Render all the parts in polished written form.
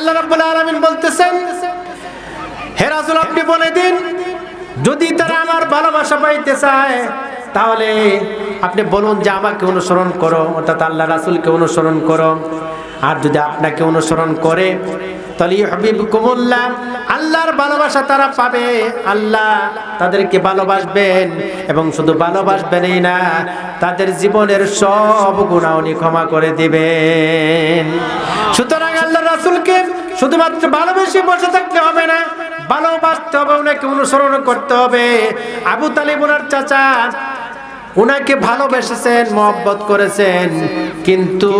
আল্লাহ রাব্বুল আলামিন বলতেছেন, হে রাসূল আপনি বলে দিন, যদি তারা আমার ভালোবাসা পাইতে চায় তাহলে আপনি বলুন যে আমাকে অনুসরণ করো, অর্থাৎ আল্লাহ রাসূলকে অনুসরণ করো। আর যদি আপনাকে অনুসরণ করে তাহলে ইউহিব্বুকুমুল্লাহ, আল্লাহর ভালোবাসা তারা পাবে, আল্লাহ তাদেরকে ভালোবাসবেন এবং শুধু ভালোবাসবেনই না, তাদের জীবনের সব গুনাহ উনি ক্ষমা করে দিবেন। সুতরাং আল্লাহ রাসূলকে শুধুমাত্র ভালোবেসে বসে থাকতে হবে না, ভালোবাসতে হবে, ওনাকে অনুসরণ করতে হবে। আবু তালিব ওনার চাচা, উনাকে ভালোবেসেছেন, মহব্বত করেছেন, কিন্তু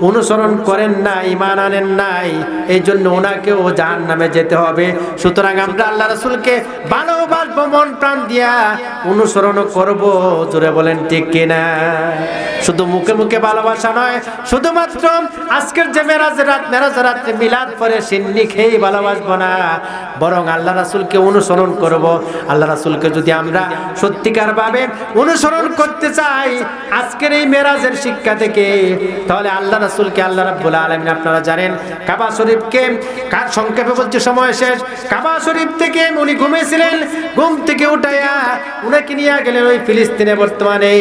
অনুসরণ করেন না, ঈমান আনেন নাই, এই জন্য ওনাকেও জাহান্নামে যেতে হবে। সুতরাং আমরা আল্লাহ রাসূলকে ভালোবাসবো, মন প্রাণ দিয়া অনুসরণ করব। জোরে বলেন ঠিক কিনা? শুধু মুখে মুখে ভালোবাসা নয়, শুধুমাত্র আজকের যে মেরাজের রাত্রে মিলাদ পরে সিন্নি খেয়ে ভালোবাসবো না, বরং আল্লাহ রাসূলকে অনুসরণ করব। আল্লাহ রাসূলকে যদি আমরা সত্যিকার ভাবে অনুসরণ করতে চাই আজকের এই মেরাজের শিক্ষা থেকে, তাহলে আল্লাহ রাসূলকে আল্লাহ রাব্বুল আলামিন, আপনারা জানেন কাবা শরীফকে, কার সংক্ষেপে বলছে সময় শেষ, কাবা শরীফ থেকে উনি ঘুমিয়েছিলেন, ঘুম থেকে উঠাইয়া উনাকে নিয়ে গেলেন ওই ফিলিস্তিনে, বর্তমানে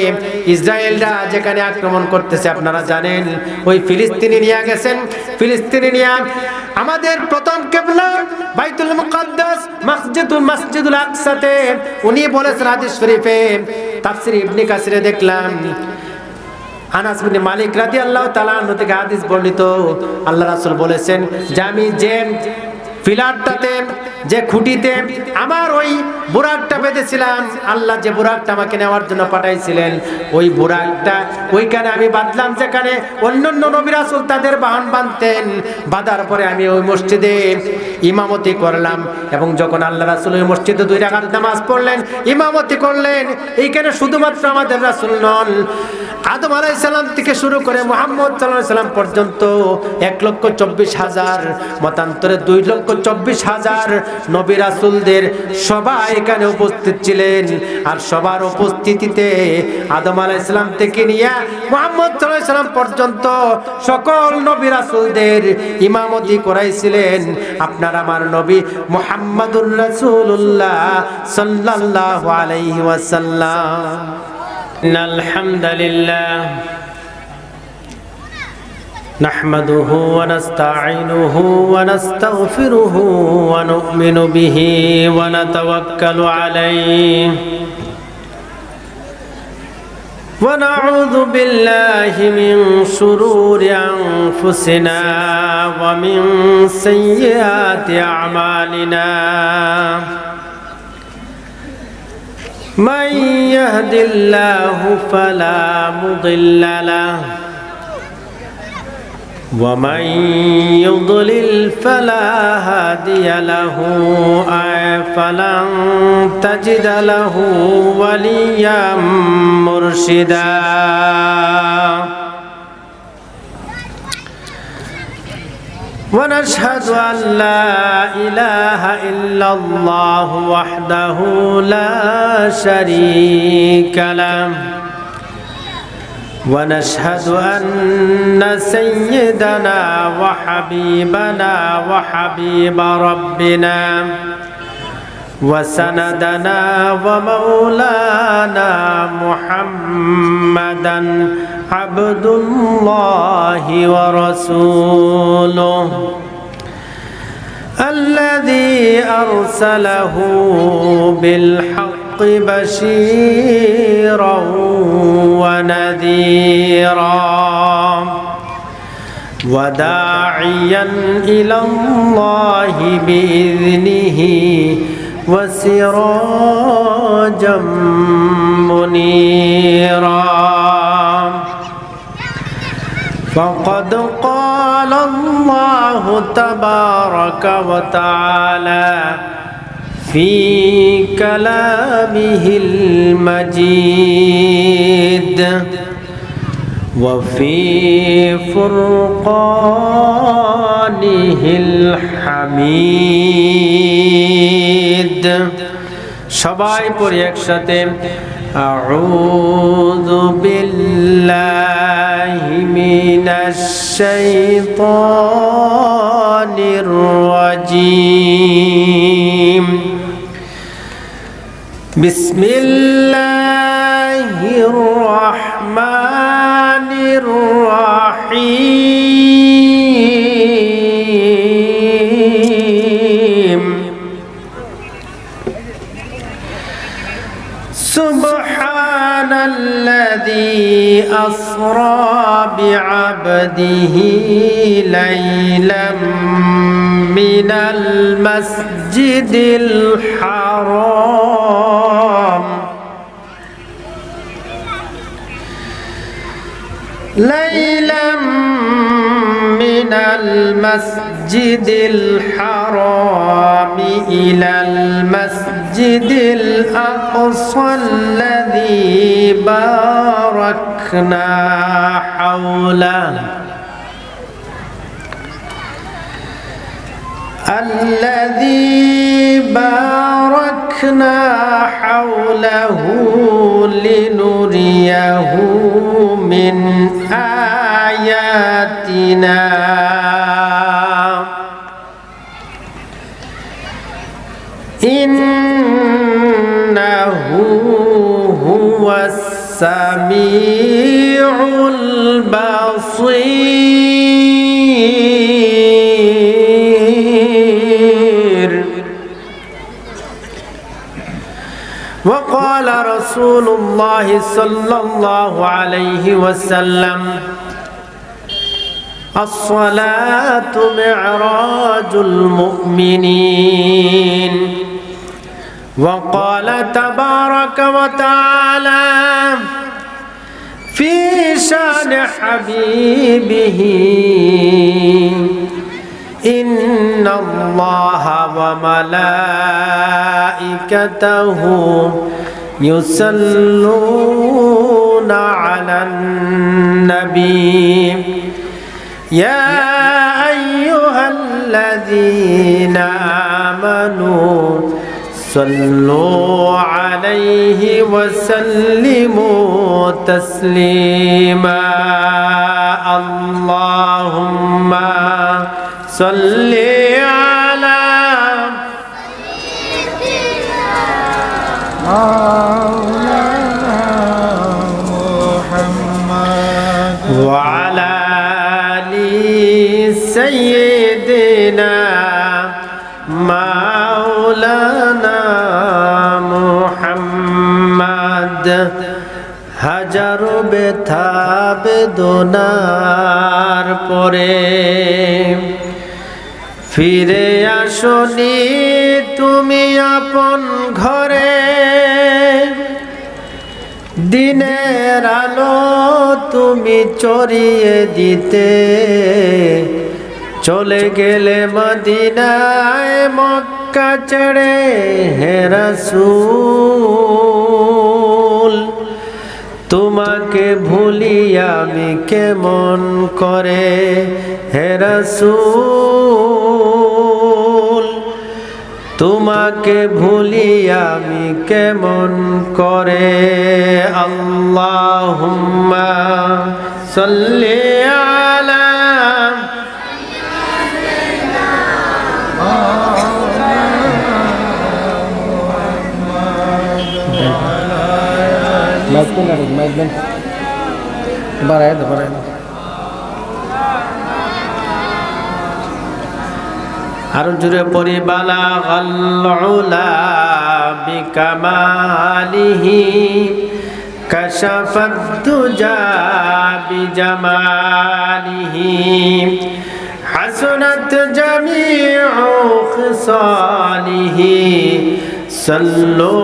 ইসরায়েলরা যেখানে আক্রমণ করতেছে আপনারা জানেন, ওই ফিলিস্তিনে নিয়ে গেছেন। ফিলিস্তিনে নিয়ে আমাদের প্রথম কিবলা বাইতুল মুকাদ্দাস মসজিদুল আকসাতে উনি বলেছেন হাদিস শরীফে, তাফসীর ইবনে কাসিরে দেখলাম আনাস বিন মালিক রাদিয়াল্লাহু তাআলা আনহু থেকে হাদিস বর্ণিত, আল্লাহ রাসূল বলেছেন যে আমি যে পিলারটাতে, যে খুঁটিতে আমার ওই বুরাকটা বেঁধেছিলাম, আল্লাহ যে বুরাকটা আমাকে নেওয়ার জন্য পাঠাইছিলেন, ওই বুরাকটা ওইখানে আমি বাঁধলাম, যেখানে অন্যান্য নবী রাসূল তাদের বাহন বাঁধতেন। বাঁধার পরে আমি ওই মসজিদে ইমামতি করলাম, এবং যখন আল্লাহ রাসূল ওই মসজিদে 2 রাকাত নামাজ পড়লেন, ইমামতি করলেন, এইখানে শুধুমাত্র আমাদের রাসূল নন, আদম আলাইহিস সালাম থেকে শুরু করে মুহাম্মদ সাল্লাল্লাহু আলাইহি সাল্লাম পর্যন্ত 1,24,000, মতান্তরে 2,24,000 নবী রাসূলদের সবাই এখানে উপস্থিত ছিলেন। আর সবার উপস্থিতিতে আদম আলাইহিস সালাম থেকে নিয়ে মুহাম্মদ সাল্লাল্লাহু আলাইহি সাল্লাম পর্যন্ত সকল নবী রাসূলদের ইমামতি করাইছিলেন আপনার আমার নবী মুহাম্মদুর রাসূলুল্লাহ সাল্লাল্লাহু আলাইহি ওয়াসাল্লাম। ইন্নাল হামদালিল্লাহ نحمده ونستعينه ونستغفره ونؤمن به ونتوكل عليه ونعوذ بالله من شرور أنفسنا ومن سيئات أعمالنا من يهد الله فلا مضل له ومن يضلل فلا هادي له فلن تجد له وليا مرشدا ونشهد أن لا إله إلا الله وحده لا شريك له ونشهد أن سيدنا وحبيبنا وحبيب ربنا وسندنا ومولانا محمدا عبد الله ورسوله الذي أرسله بالحق بشيرا ونذيرا وداعيا إلى الله بإذنه وسراجا منيرا فقد قال الله تبارك وتعالى في كلامه المجيد وفي فرقانه الحميد সবাই পড়ি একসাথে أعوذ بالله من الشيطان الرجيم بسم الله الرحمن الرحيم سبحان الذي أسرى بعبده ليلا من المسجد الحرام ليلا من المسجد الحرام إلى المسجد الأقصى الذي باركنا حوله لنريه من آياتنا إنه هو السميع البصير وقال رسول الله صلى الله عليه وسلم الصلاة معراج المؤمنين وقال تبارك وتعالى في شان حبيبه إن الله وملائكته يصلون على النبي يا أيها الذين آمنوا صلوا عليه وسلموا تسليما اللهم صل على مولانا محمد وعلى آل سيدنا مولانا محمد হাজার ব্যথা বেদনার পরে ফিরে আসনি তুমি আপন ঘরে দিনের আলো তুমি চড়িয়ে দিতে চলে গেলে মদিনায় মক্কা ছেড়ে হে রাসূল তোমাকে ভুলি আমি কেমন করে হে রাসূল তোমাকে ভুলি আমি কেমন করে আল্লাহুম্মা সাল্লি আলা আরো জুড়ে পড়ি বালাগাল উলা বিকামালিহি কাশাফাদ দুজা বিজামালিহি হাসনাত জামিউ খিসালিহি সাল্লু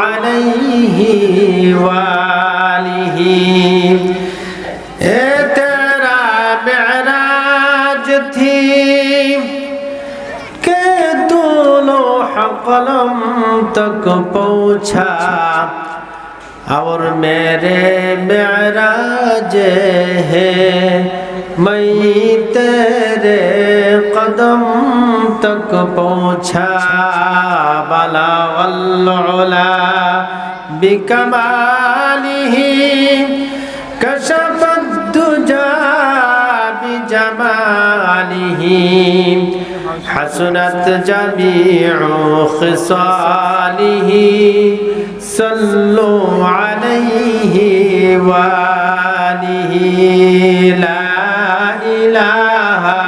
আলাইহি ওয়া আলিহি এ তেরা মেরাজ থি के तू लोह कलम तक पहुँचा और मेरे मेराज है मैं तेरे कदम तक पहुँचा बलागल उला বিকামালিহি কাশাফাদ দুজা বিজামালিহি হাসনাত জামিউ খিসালিহি সাল্লু আলাইহি ওয়া আলিহি লা ইলাহা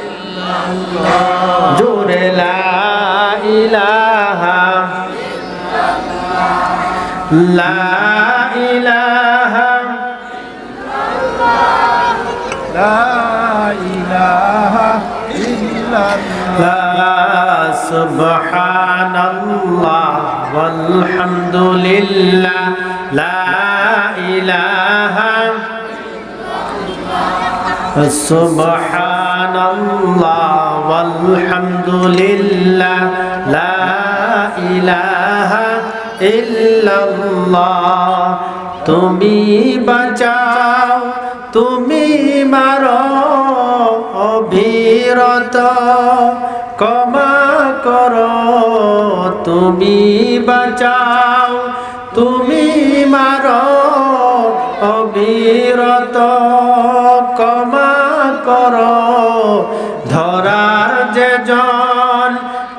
ইল্লাল্লাহ জোরে লা ইলাহা লা ইলাহা লা ইলাহা ইল্লাল্লাহ সুবহানাল্লাহ ওয়ালহামদুলিল্লাহ লা ইলাহা সুবহানাল্লাহ ওয়ালহামদুলিল্লাহ লা ইলাহা ইল্লাল্লাহ তুমি বাঁচাও তুমি মারো অবিরত ক্ষমা করো তুমি বাঁচাও তুমি মারো অবিরত ক্ষমা করো ধরার যে জন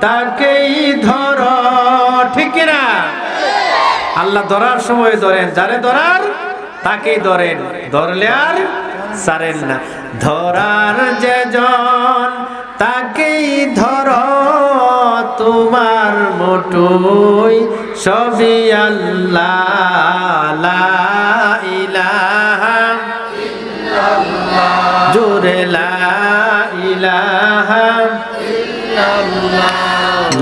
তাকেই ধরো ঠিক না আল্লাহ ধরার সময় ধরেন যারে ধরার তাকেই ধরেন ধরলে আর ছাড়েন না ধরার যে জন তাকেই ধরো তোমার মুঠোই সবই আল্লাহ লা ইলাহা ইল্লাল্লাহ জোরে লা ইলাহা ইল্লাল্লাহ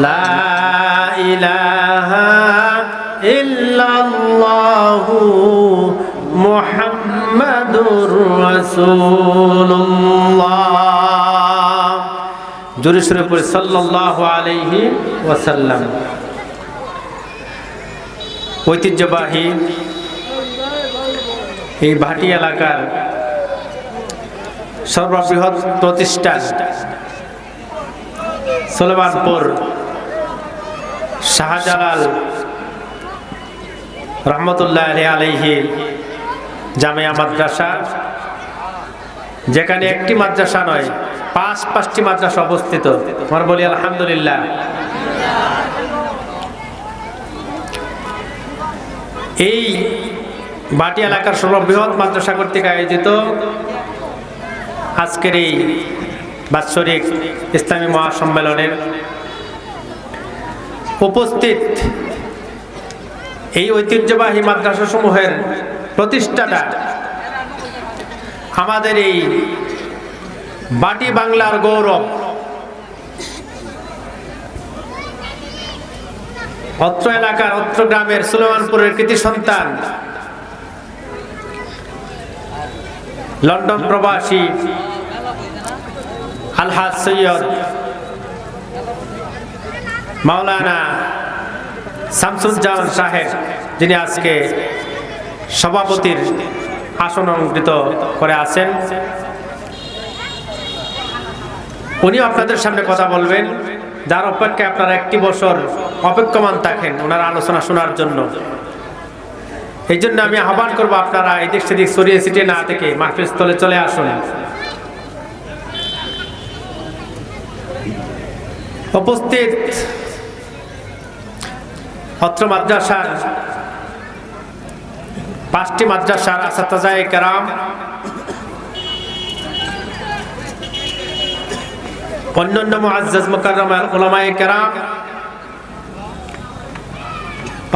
লা ইলাহা ইল্লাল্লাহু মুহাম্মাদুর রাসূলুল্লাহ জোরে সুরে পড়ে সাল্লাল্লাহু আলাইহি ওয়াসাল্লাম। ঐতিহ্যবাহী এই ভাটি এলাকার সর্ববৃহৎ প্রতিষ্ঠান সুলেমানপুর শাহজালাল রহমতুল্লাহ আলাইহি জামিয়া মাদ্রাসা, যেখানে একটি মাদ্রাসা নয় পাঁচটি মাদ্রাসা অবস্থিত। আমরা বলি আলহামদুলিল্লাহ। এই ভাটি এলাকার সর্ববৃহৎ মাদ্রাসা কর্তৃক আয়োজিত আজকের এই বাৎসরিক ইসলামী মহাসম্মেলনের উপস্থিত এই ঐতিহ্যবাহী মাদ্রাসা সমূহের প্রতিষ্ঠাতা আমাদের এই বাটি বাংলার গৌরব অত্র এলাকার অত্র গ্রামের সুলেমানপুরের কৃতি সন্তান লন্ডন প্রবাসী আলহাজ সৈয়দ মাওলানা শামসুজ্জামান সাহেব, যিনি আজকে সভাপতির আসন অলঙ্কৃত করে আছেন, উনি আপনাদের সামনে কথা বলবেন, যার অপেক্ষায় আপনারা একটি বছর অপেক্ষমান থাকেন ওনার আলোচনা শোনার জন্য। এই জন্য আমি আহ্বান করবো আপনারা এদিক সেদিক ছড়িয়ে ছিটিয়ে না থেকে মাহফিল স্থলে চলে আসুন। উপস্থিত অত্র মাদ্রাসার পাঁচটি মাদ্রাসার আসাতাজায়ে কেরাম, অন্যান্য মুআজ্জাজ মুকাররম উলামায়ে কেরাম,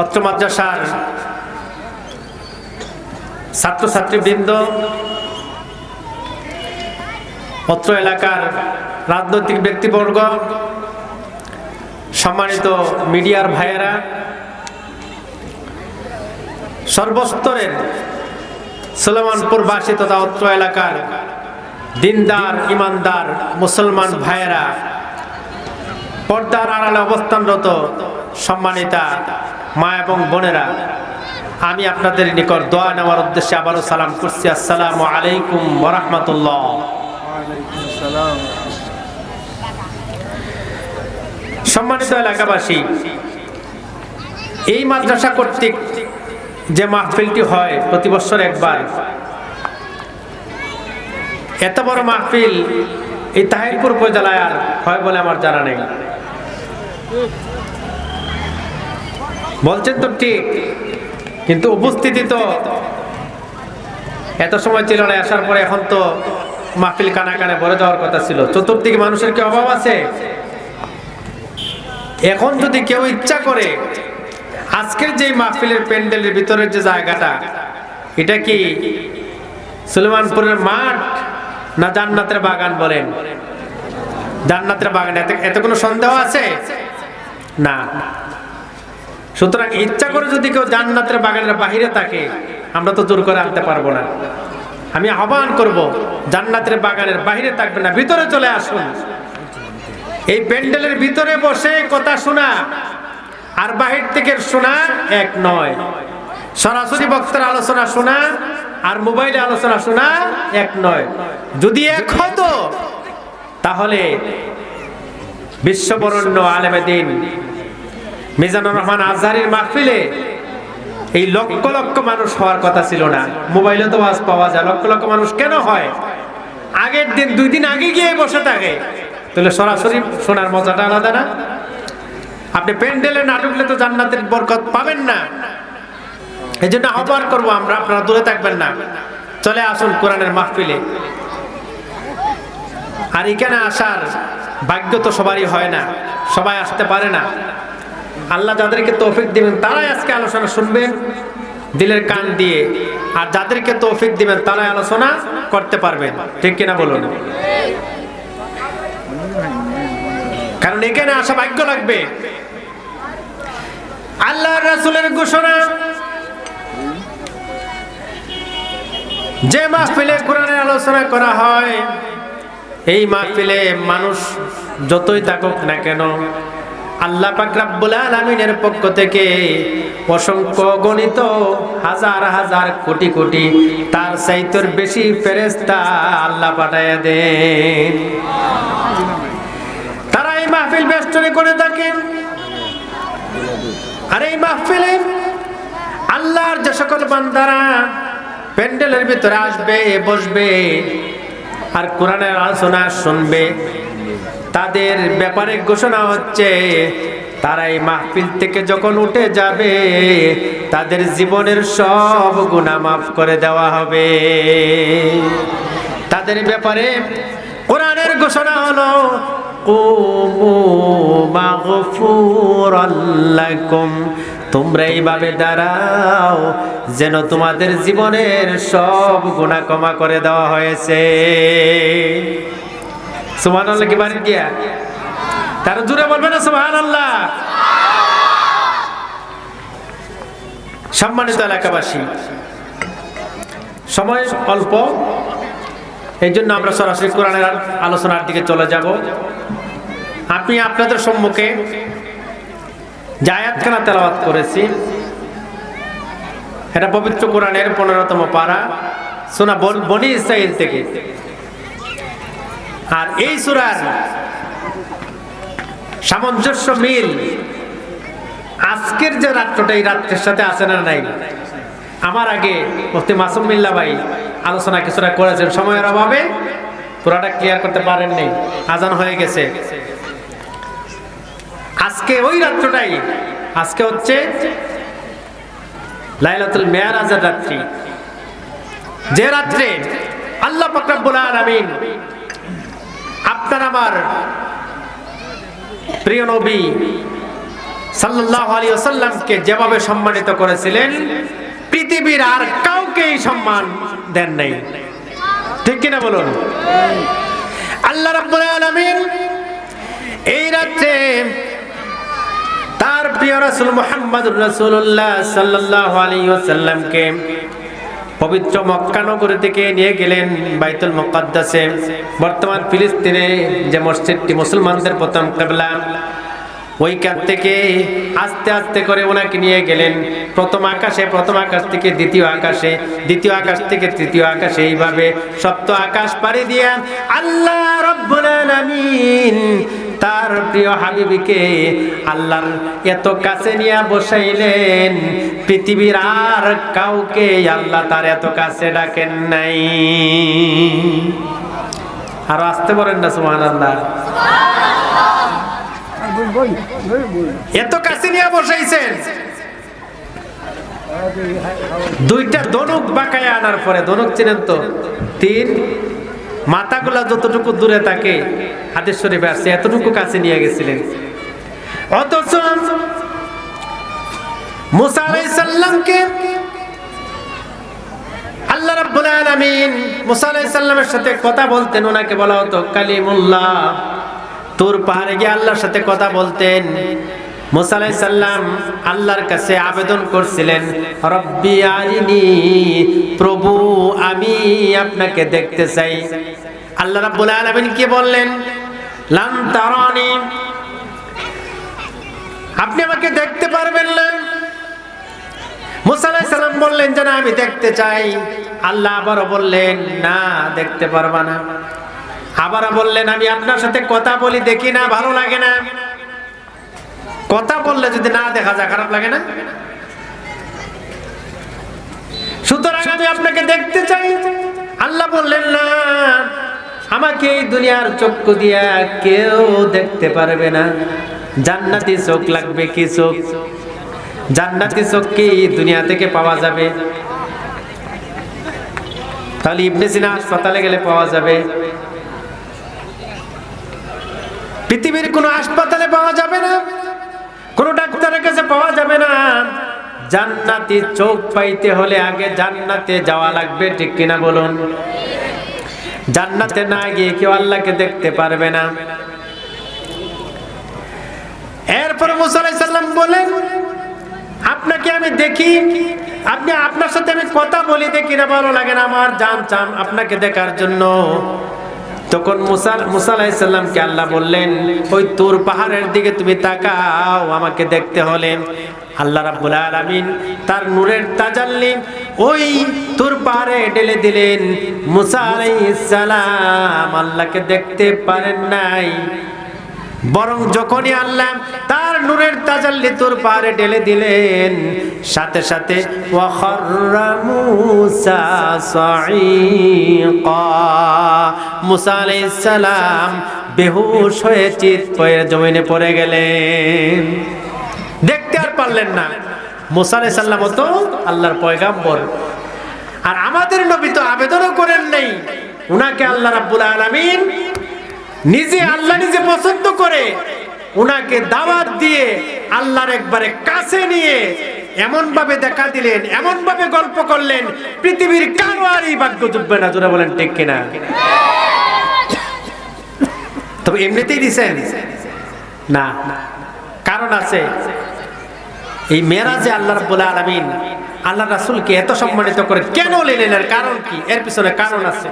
অত্র মাদ্রাসার ছাত্রছাত্রীবৃন্দ, অত্র এলাকার রাজনৈতিক ব্যক্তিবর্গ, সম্মানিত মিডিয়ার ভাইয়েরা, সর্বস্তরের সুলেমানপুরবাসী তথা অত্র এলাকার দিনদার ইমানদার মুসলমান ভাইয়েরা, পর্দার আড়ালে অবস্থানরত সম্মানিতা মা এবং বোনেরা, আমি আপনাদের নিকট দোয়া নেওয়ার উদ্দেশ্যে আবারও সালাম করছি। আসসালামু আলাইকুম ওয়া রাহমাতুল্লাহ। সম্মানিত এলাকাবাসী, এই মাদ্রাসা কর্তৃক যে মাহফিলটি হয় প্রতি বছর একবার, এত বড় মাহফিল এই তাহিরপুর উপজেলায় আর হয় বলে আমার জানা নেই। বলছেন তো ঠিক, কিন্তু উপস্থিতি তো এত সময় ছিল না। আসার পরে এখন তো মাহফিল কানা কানে ভরে যাওয়ার কথা ছিল। চতুর্দিকে মানুষের কি অভাব আছে? এখন যদি কেউ ইচ্ছা করে আজকের যে মাহফিলের প্যান্ডেলের ভিতরের যে জায়গাটা, এটা কি সুলেমানপুরের মাঠ না জান্নাতের বাগান? বলেন, জান্নাতের বাগান, এতে কোনো সন্দেহ আছে? না। সুতরাং ইচ্ছা করে যদি কেউ জান্নাতের বাগানের বাহিরে থাকে, আমরা তো জোর করে আনতে পারবো না। আমি আহ্বান করব, জান্নাতের বাগানের বাহিরে থাকবেন না, ভিতরে চলে আসুন। এই প্যান্ডেলের ভিতরে বসে কথা শোনা আর বাহির থেকে শোনা এক নয়। সরাসরি বক্তার আলোচনা শোনা আর মোবাইলে আলোচনা শোনা এক নয়। যদি এক হতো তাহলে বিশ্ববরণ্য আলেমে দ্বীন মিজানুর রহমান আজহারীর মাহফিলে এই লক্ষ লক্ষ মানুষ হওয়ার কথা ছিল না। মোবাইলে তো ওয়াজ পাওয়া যায়, লক্ষ লক্ষ মানুষ কেন হয়? আগের দিন 2 দিন আগে গিয়ে বসে থাকে, তাহলে সরাসরি শোনার মজাটা আলাদা না? আপনি প্যান্ডেলে না ঢুকলে তো জান্নাতের বরকত পাবেন না। এই জন্য আহ্বান করবো আমরা, আপনারা দূরে থাকবেন না, চলে আসুন কোরআনের মাহফিলে। আর এখানে আসার ভাগ্য তো সবারই হয় না, সবাই আসতে পারে না। আল্লাহ যাদেরকে তৌফিক দিবেন তারাই আজকে আলোচনা শুনবেন দিলের কান দিয়ে, আর যাদেরকে তৌফিক দিবেন তারাই আলোচনা করতে পারবেন। ঠিক কিনা বলুন? কারণ এখানে আসা ভাগ্য লাগবে। আল্লাহর রাসূলের ঘোষণা, যে মাহফিলে কোরআনের আলোচনা করা হয়, এই মাহফিলে মানুষ যতই থাকুক না কেন, আল্লাহ পাক রব্বুল আলামিনের পক্ষ থেকে অসংখ্য গণিত হাজার হাজার কোটি কোটি তার চাইতেও বেশি ফেরেশতা আল্লাহ পাঠায়া দেন। তারা এই মাহফিল বেষ্টনী করে থাকেন। আর এই মাহফিলে আল্লাহর যে সকল বান্দারা প্যান্ডেলের ভিতরে আসবে, বসবে আর কোরআনের আলোচনা শুনবে, তাদের ব্যাপারে ঘোষণা হচ্ছে তারা এই মাহফিল থেকে যখন উঠে যাবে তাদের জীবনের সব গুনাহ মাফ করে দেওয়া হবে। তাদের ব্যাপারে কোরআনের ঘোষণা হলো, কুমু মাগফুরাল লাকুম, তোমরা এইভাবে দাঁড়াও যেন তোমাদের জীবনের সব গুনাহ ক্ষমা করে দেওয়া হয়েছে। সুবহানাল্লাহ কি বাড়ি গিয়া তারা জোরে বলবে না সুবহানাল্লাহ? সম্মানিত এলাকাবাসী, সময় অল্প, এই জন্য আমরা সরাসরি কোরআনের আলোচনার দিকে চলে যাব। আমি আপনাদের সম্মুখে যে আয়াতখানা তেলাওয়াত করেছি, এটা পবিত্র কোরআনের 15তম পারা, সূরা বনী ইসরাঈল থেকে। আর এই সূরার সামঞ্জস্য মিল আজকের যে রাত্রটা, এই রাত্রের সাথে আছে না নাই? আমার আগে মুফতি মাসুম বিল্লাহ ভাই আলোচনা কিছুটা করেছেন, সময়ের অভাবে পুরাটা ক্লিয়ার করতে পারেন নাই, আজান হয়ে গেছে। আজকে ওই রাত্রটাই, আজকে হচ্ছে লাইলাতুল মিরাজের রাত্রি, যে রাত্রে আল্লাহ পাক রব্বুল আলামিন আপনার আমার প্রিয় নবী সাল্লাল্লাহু আলাইহি ওয়াসাল্লামকে যেভাবে সম্মানিত করেছিলেন, পৃথিবীর আর কাউকে সম্মান দেন নাই। ঠিক কিনা বলুন? আল্লাহ রাব্বুল আলামিন এই রাতে তার প্রিয় রাসূল মুহাম্মদুর রাসূলুল্লাহ সাল্লাল্লাহু আলাইহি ওয়াসাল্লামকে পবিত্র মক্কা নগরী থেকে নিয়ে গেলেন বাইতুল মুকাদ্দাসে, বর্তমান ফিলিস্তিনে যে মসজিদটি মুসলমানদের প্রথম কিবলা, ওইখান থেকে আস্তে আস্তে করে ওনাকে নিয়ে গেলেন প্রথম আকাশে, প্রথম আকাশ থেকে দ্বিতীয় আকাশে, দ্বিতীয় আকাশ থেকে তৃতীয় আকাশে, এইভাবে সপ্ত আকাশ পাড়ি দিয়ে আল্লাহ রাব্বুল আলামিন তার প্রিয় হাবিবকে আল্লাহর এত কাছে নিয়ে বসাইলেন, পৃথিবীর আর কাউকে আল্লাহ তার এত কাছে ডাকেন নাই। আর আসতে বলেন না সুবহানাল্লাহ। এত কাছে নিয়ে বসাইছেন। দুইটা ধনুক বাঁকায় আনার পরে, ধনুক চিনেন তো, তিন মাথাগুলা যতটুকু দূরে থাকে হাদিস শরীফে আসছে, এতটুকু কাছে নিয়ে গেছিলেন। অথচ মুসা আলাইহিস সালামকে আল্লাহ রাব্বুল আলামিন মুসা আলাইহিস সালামের সাথে কথা বলতেন, ওনাকে বলা হতো কালিমুল্লাহ। তুর পাহাড়ে গিয়ে আল্লাহর সাথে কথা বলতেন। মুসা আলাইহিস সালাম আল্লাহর কাছে আবেদন করছিলেন, রব্বি আরিনি, প্রভু আমি আপনাকে দেখতে চাই। আল্লাহ রাব্বুল আলামিন কি বললেন? লান তারানি, আপনি আমাকে দেখতে পারবেন না। মুসা আলাইহিস সালাম বললেন যে না, আমি দেখতে চাই। আল্লাহ আবারও বললেন না, দেখতে পারবা না। আবারও বললেন আমি আপনার সাথে কথা বলি, দেখি না, ভালো লাগে না। কথা বললে যদি না দেখা যায় খারাপ লাগে না? সুতরাং আমি আপনাকে দেখতে চাই। আল্লাহ বললেন না, আমাকে এই দুনিয়ার চক্ষু দিয়া কেউ দেখতে পারবে না। জান্নাতি চোখ লাগবে। কি চোখ? জান্নাতি চোখ কি দুনিয়া থেকে পাওয়া যাবে? তাহলে ইবনে সিনা হাসপাতালে গেলে পাওয়া যাবে? পৃথিবীর কোন হাসপাতালে পাওয়া যাবে না, কোন ডাক্তারের কাছে পাওয়া যাবে না। জান্নাতি চোখ পাইতে হলে আগে জান্নাতে যাওয়া লাগবে, ঠিক কিনা বলুন? জান্নাতে না গিয়ে কেউ আল্লাহকে দেখতে পারবে না। এরপর মুসা আলাইহিস সালাম বলেন, আপনাকে আমি দেখি, আপনি, আপনার সাথে আমি কথা বলি, দেখি না, ভালো লাগে না, আমার জান চান আপনাকে দেখার জন্য। তখন মুসা আলাইহিস সালামকে আল্লাহ বললেন, ওই তুর পাহাড়ের দিকে তুমি তাকাও, আমাকে দেখতে হলে। আল্লাহ রাব্বুল আলামিন তার নূরের তাজাল্লি ওই তুর পাহাড়ে ঢেলে দিলেন। মুসা আলাইহিস সালাম আল্লাহকে দেখতে পারেন নাই, বরং যখনই আল্লাহ তার নূরের তাজাল্লি তুর পাহাড়ে ঢেলে দিলেন, সাথে সাথে ওয়া খাররা মুসা সাঈকা, মুসা আলাইহিস সালাম বেহুশ হয়ে চিত হয়ে জমিনে পড়ে গেলেন। দেখতে আর পারলেন না। মুসা আলাইহিস সালাম তো আল্লাহর পয়গাম্বর, আর আমাদের নবী তো আবেদনও করেন নাই। উনাকে আল্লাহ রাব্বুল আলামিন নিজে, আল্লাহ নিজে পছন্দ করে উনাকে দাওয়াত দিয়ে আল্লাহর একবারে কাছে নিয়ে এমন ভাবে দেখা দিলেন, এমন ভাবে গল্প করলেন, পৃথিবীর কারো আর এই ভাগ্য জুটবে না। জোরে বলেন ঠিক কিনা? তবে এমনিতেই দিছেন না, কারণ আছে। এই মেরাজে আল্লাহ রাব্বুল আলামিন আল্লাহ রাসূলকে এত সম্মানিত করে কেন নিলেন? এর কারণ কি? এর পিছনে কারণ আছে।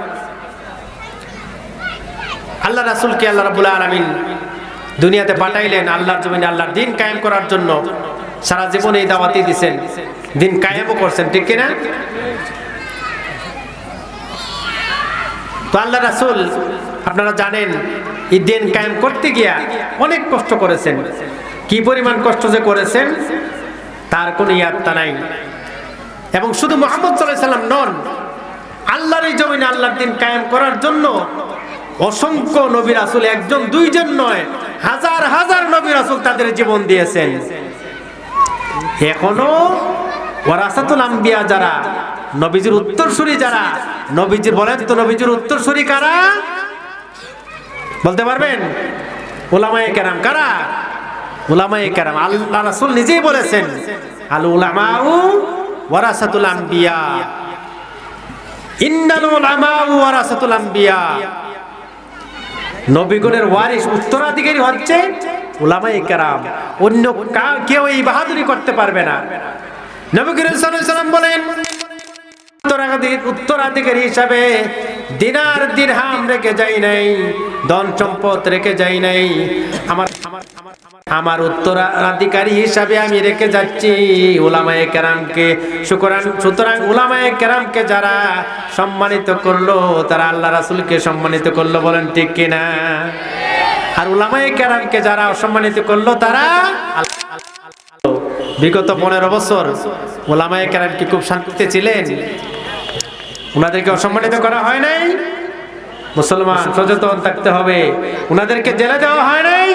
আল্লাহ রাসূলকে আল্লাহ রাব্বুল আলামিন দুনিয়াতে পাঠাইলেন আল্লাহর জমিনে আল্লাহর দ্বীন কায়েম করার জন্য। সারা জীবন এই দাওয়াতই দিয়েছেন, দ্বীন কায়েমও করছেন, ঠিক কিনা? তো আল্লাহ রাসূল আপনারা জানেন এই দ্বীন কায়েম করতে গিয়া অনেক কষ্ট করেছেন। কি পরিমাণ কষ্ট যে করেছেন তার কোনো ইয়াত্তা নাই। এবং শুধু মুহাম্মদ সাল্লাল্লাহু আলাইহি সাল্লাম নন, আল্লাহর এই জমিনে আল্লাহর দ্বীন কায়েম করার জন্য অসংখ্য নবী রাসূল, একজন দুইজন নয়, হাজার হাজার নবী রাসূল তাদের জীবন দিয়েছেন। এখনো ওয়ারাসাতুল আম্বিয়া যারা, নবীজির উত্তরসূরি যারা, নবীজির বলেন তো নবীজির উত্তরসূরি কারা? বলতে পারবেন? উলামায়ে কেরাম। কারা? উলামায়ে কেরাম। আল্লাহ রাসূল নিজেই বলেছেন আল উলামাউ ওয়ারাসাতুল আম্বিয়া, ইন্নাল উলামাউ ওয়ারাসাতুল আম্বিয়া। নবীগণের ওয়ারিস, উত্তরাধিকারী হচ্ছে উলামায়ে কেরাম। অন্য কেউ এই বাহাদুরি করতে পারবে না। নবী করিম সাল্লাল্লাহু আলাইহি ওয়াসাল্লাম বলেন, উত্তরাধিকারী হিসাবে দিনার দিরহাম রেখে যাই নাই, ধন সম্পদ রেখে যাই নাই, আমার উত্তরাধিকারী হিসাবে আমি রেখে যাচ্ছি উলামায়ে কেরামকে। সুতরাং উলামায়ে কেরামকে যারা সম্মানিত করলো তারা আল্লাহ রাসূলকে সম্মানিত করলো। বলেন ঠিক কিনা? আর উলামায়ে কেরামকে যারা অসম্মানিত করলো তারা বিগত 15 বছর উলামায়ে কেরাম কি খুব শান্তিতে ছিলেন? ওনাদেরকে অসম্মানিত করা হয় নাই? মুসলমান সচেতন থাকতে হবে। ওনাদেরকে জেলে দেওয়া হয় নাই?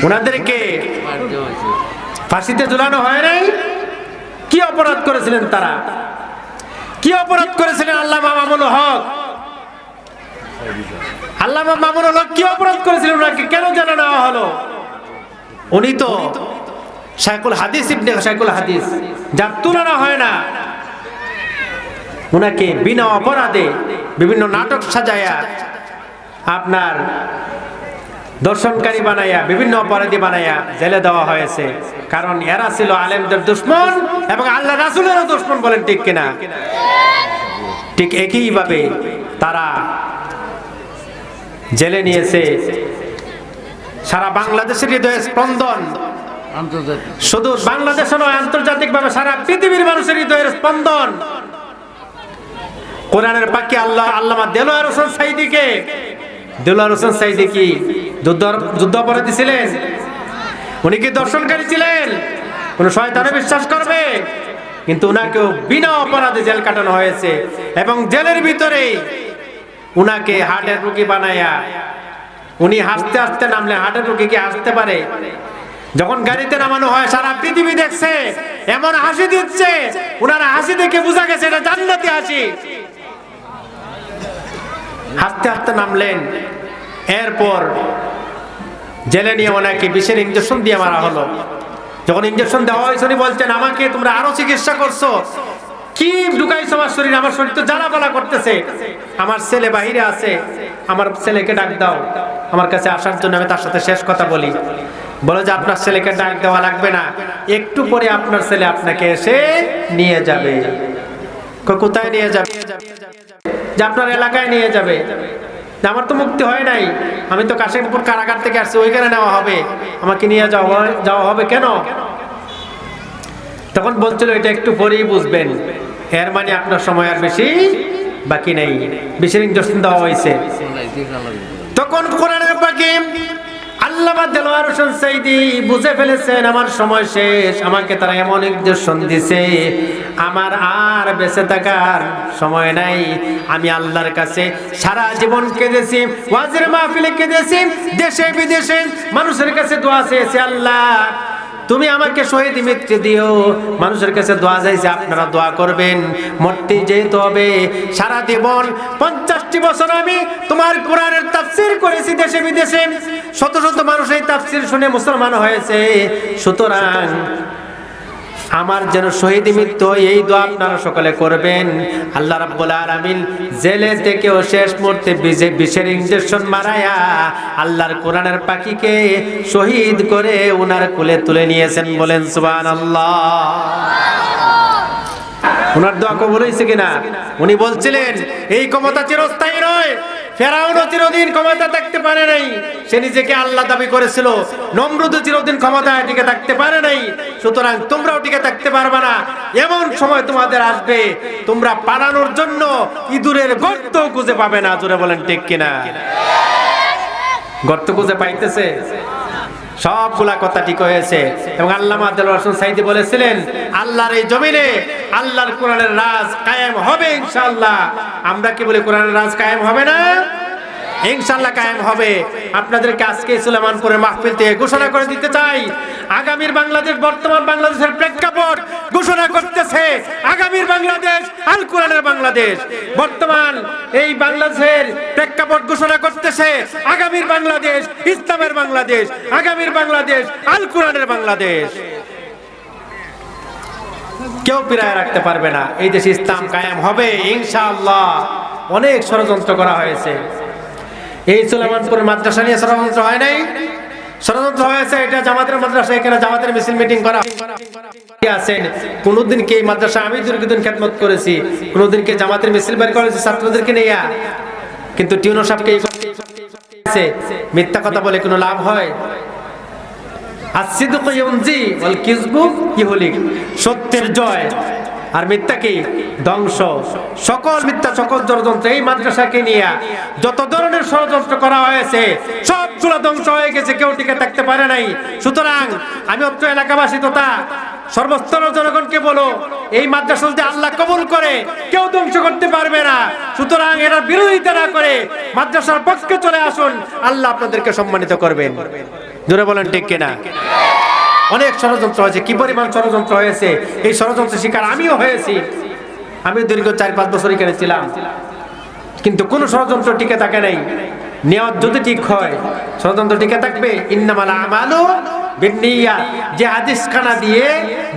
ওনাদেরকে ফাঁসিতে ঝুলানো হয় নাই? কি অপরাধ করেছিলেন তারা? কি অপরাধ করেছিলেন আল্লামা মামুনুল হক? আল্লামা মামুনুল হক কি অপরাধ করেছিলেন? ওনাকে কেন জেলে নেওয়া হলো? উনি তো শাইখুল হাদিস, ইবনে শাইখুল হাদিস, যার তুলনা হয় না। ওনাকে বিনা অপরাধে বিভিন্ন নাটক সাজায়া আপনার দর্শনকারী বানাইয়া বিভিন্ন অপরাধী বানাইয়া জেলে দেওয়া হয়েছে। কারণ এরা ছিল আলেমদের দুশমন এবং আল্লাহ রাসূলেরও দুশমন, বলেন ঠিক কিনা? ঠিক একইভাবে তারা জেলে নিয়েছে সারা বাংলাদেশের হৃদয়ে স্পন্দন, শুধু বাংলাদেশে নয় আন্তর্জাতিকভাবে সারা পৃথিবীর মানুষের হৃদয়ের স্পন্দন। কোরআনের পাখি আল্লামা দেলোয়ার হোসেন সাঈদীকে, দেলোয়ার হোসেন সাঈদী কি যুদ্ধ অপরাধী ছিলেন? উনি কি দর্শনকারী ছিলেন? কোন শয়তানে বিশ্বাস করবে? কিন্তু উনাকেও বিনা অপরাধে জেল কাটানো হয়েছে এবং জেলের ভিতরে উনাকে হার্টের রোগী বানায়া, উনি হাসতে হাসতে নামলে হার্টের রোগী কি হাসতে পারে? যখন গাড়িতে নামানো হয় সারা পৃথিবী দেখছে, এমন হাসি দিচ্ছে, উনারা হাসি দেখে বোঝা গেছে এটা জান্নাতি হাসি। হাসতে হাসতে নামলেন, এরপর জেলে নিয়ে ওনাকে বিষের ইঞ্জেকশন দিয়ে মারা হলো। যখন ইঞ্জেকশন দেওয়া হয়েছে উনি বলছেন, আমাকে তোমরা আরো চিকিৎসা করছো, কি ঢুকাইছো আমার শরীরে? আমার শরীর তো জ্বালাপালা করতেছে, আমার ছেলে বাহিরে আছে, আমার ছেলেকে ডাক দাও আমার কাছে আসার জন্য, আমি তার সাথে শেষ কথা বলি। বলে যে আপনার ছেলেকে ডাক দেওয়া লাগবে না, একটু পরে আপনার ছেলে আপনাকে এসে নিয়ে যাবে। কোথায় নিয়ে যাবে? যে আপনার এলাকায় নিয়ে যাবে। আমার তো মুক্তি হয় নাই, আমি তো কাশিমপুর কারাগার থেকে আসছি, ওইখানে নেওয়া হবে, আমাকে নিয়ে যাওয়া হবে কেন? তখন বলছিল এটা একটু পরেই বুঝবেন, এর মানে আপনার সময় আর বেশি বাকি নেই। বিষের ইঞ্জেকশন দেওয়া হয়েছে। তখন কোরআনের পাখি আল্লামা দেলোয়ার হোসেন সাঈদী বুঝে ফেলেছেন আমার সময় শেষ, আমাকে তারা এমন ইঞ্জেকশন দিছে, আমার আর বেঁচে থাকার সময় নাই। আমি আল্লাহর কাছে সারা জীবন কেঁদেছি, ওয়াজের মাহফিলে কেঁদেছি, দেশে বিদেশে মানুষের কাছে দোয়া চেয়েছি, আল্লাহ তুমি আমাকে শহীদ মৃত্যু দিও। মানুষের কাছে দোয়া চাইছে, আপনারা দোয়া করবেন, মরতে যেতে হবে। সারা জীবন 50টি বছর আমি তোমার কোরআনের তাফসীর করেছি দেশে বিদেশে, শত শত মানুষ এই তাফসীর শুনে মুসলমান হয়েছে। সুতরাং আমার যেন শহীদ মৃত্যু, এই দোয়া আপনারা সকলে করবেন। আল্লাহ রাব্বুল আলামিন জেলে থেকেও শেষ মুহূর্তে বিষের ইঞ্জেকশন মারায়া আল্লাহর কোরআনের পাখিকে শহীদ করে উনার কোলে তুলে নিয়েছেন। বলেন সুবহানাল্লাহ। উনার দোয়া কবুল হয়েছে কিনা? উনি বলছিলেন এই ক্ষমতা চিরস্থায়ী নয়। ফেরাউনও চিরদিন ক্ষমতা থাকতে পারে নাই, সে নিজেকে আল্লাহ দাবি করেছিল। নমরুদও চিরদিন ক্ষমতায় টিকে থাকতে পারে নাই, সুতরাং তোমরাও টিকে থাকতে পারবে না। এমন সময় তোমাদের আসবে, তোমরা পালানোর জন্য ইঁদুরের গর্ত খুঁজে পাবে না। জোরে বলেন ঠিক কিনা? গর্ত খুঁজে পাইতেছে, সবগুলা কথা ঠিক হয়েছে। এবং আল্লামা দেলোয়ার হোসেন সাঈদী বলেছিলেন, আল্লাহর এই জমিনে আল্লাহর কোরআনের রাজ কায়েম হবে ইনশাআল্লাহ। আমরা কি বলি কোরআনের রাজ কায়েম হবে না? ইনশাআল্লাহ কায়েম হবে। আপনাদেরকে আজকে সুলেমানপুরের মাহফিল থেকে ঘোষণা করে দিতে চাই, আগামীর বাংলাদেশ, বর্তমান বাংলাদেশের প্রেক্ষাপট ঘোষণা করতেছে আগামীর বাংলাদেশ আল কোরআনের বাংলাদেশ। বর্তমান এই বাংলাদেশের প্রেক্ষাপট ঘোষণা করতেছে আগামীর বাংলাদেশ ইসলামের বাংলাদেশ, আগামীর বাংলাদেশ আল কোরআনের বাংলাদেশ। কেউ পিরায় রাখতে পারবে না। এই দেশে ইসলাম কায়েম হবে ইনশাআল্লাহ। অনেক ষড়যন্ত্র করা হয়েছে। এই সুলেমানপুর মাদ্রাসা নিয়ে ষড়যন্ত্র হয় নাই, ষড়যন্ত্র হয়েছে এটা জামাতের মাদ্রাসা, এখানে জামাতের মিছিল মিটিং করা আছেন। কোনদিন কি এই মাদ্রাসা আমি দীর্ঘদিন খেদমত করেছি, কোনদিন কি জামাতের মিছিল বের করেছি ছাত্রদেরকে নিয়ে? কিন্তু টিউনো সাহেবকে মিথ্যা কথা বলে কোনো লাভ হয়? সত্যের জয় আর মিথ্যা কি? ধ্বংস। সকল মিথ্যা, সকল ষড়যন্ত্র এই মাদ্রাসাকে নিয়ে যত ধরনের ষড়যন্ত্র করা হয়েছে সবগুলো ধ্বংস হয়ে গেছে, কেউ টিকে থাকতে পারে নাই। সুতরাং আমি অত্র এলাকাবাসী তথা সর্বস্তরের জনগণকে বলো, এই মাদ্রাসা যদি আল্লাহ কবুল করে কেউ ধ্বংস করতে পারবে না। সুতরাং এরা বিরোধিতা না করে মাদ্রাসার পক্ষে চলে আসুন, আল্লাহ আপনাদেরকে সম্মানিত করবেন। জোরে বলেন ঠিক কিনা? অনেক ষড়যন্ত্র হয়েছে, কি পরিমাণ ষড়যন্ত্র হয়েছে, এই ষড়যন্ত্রের শিকার আমিও হয়েছি। আমি দীর্ঘ 4-5 বছর এখানে ছিলাম, কিন্তু কোন ষড়যন্ত্র টিকে থাকে নাই। নিয়ত যদি ঠিক হয় ষড়যন্ত্র টিকে থাকবে। ইন্নামাল আমালু বিন্নিয়াত, যে হাদিস খানা দিয়ে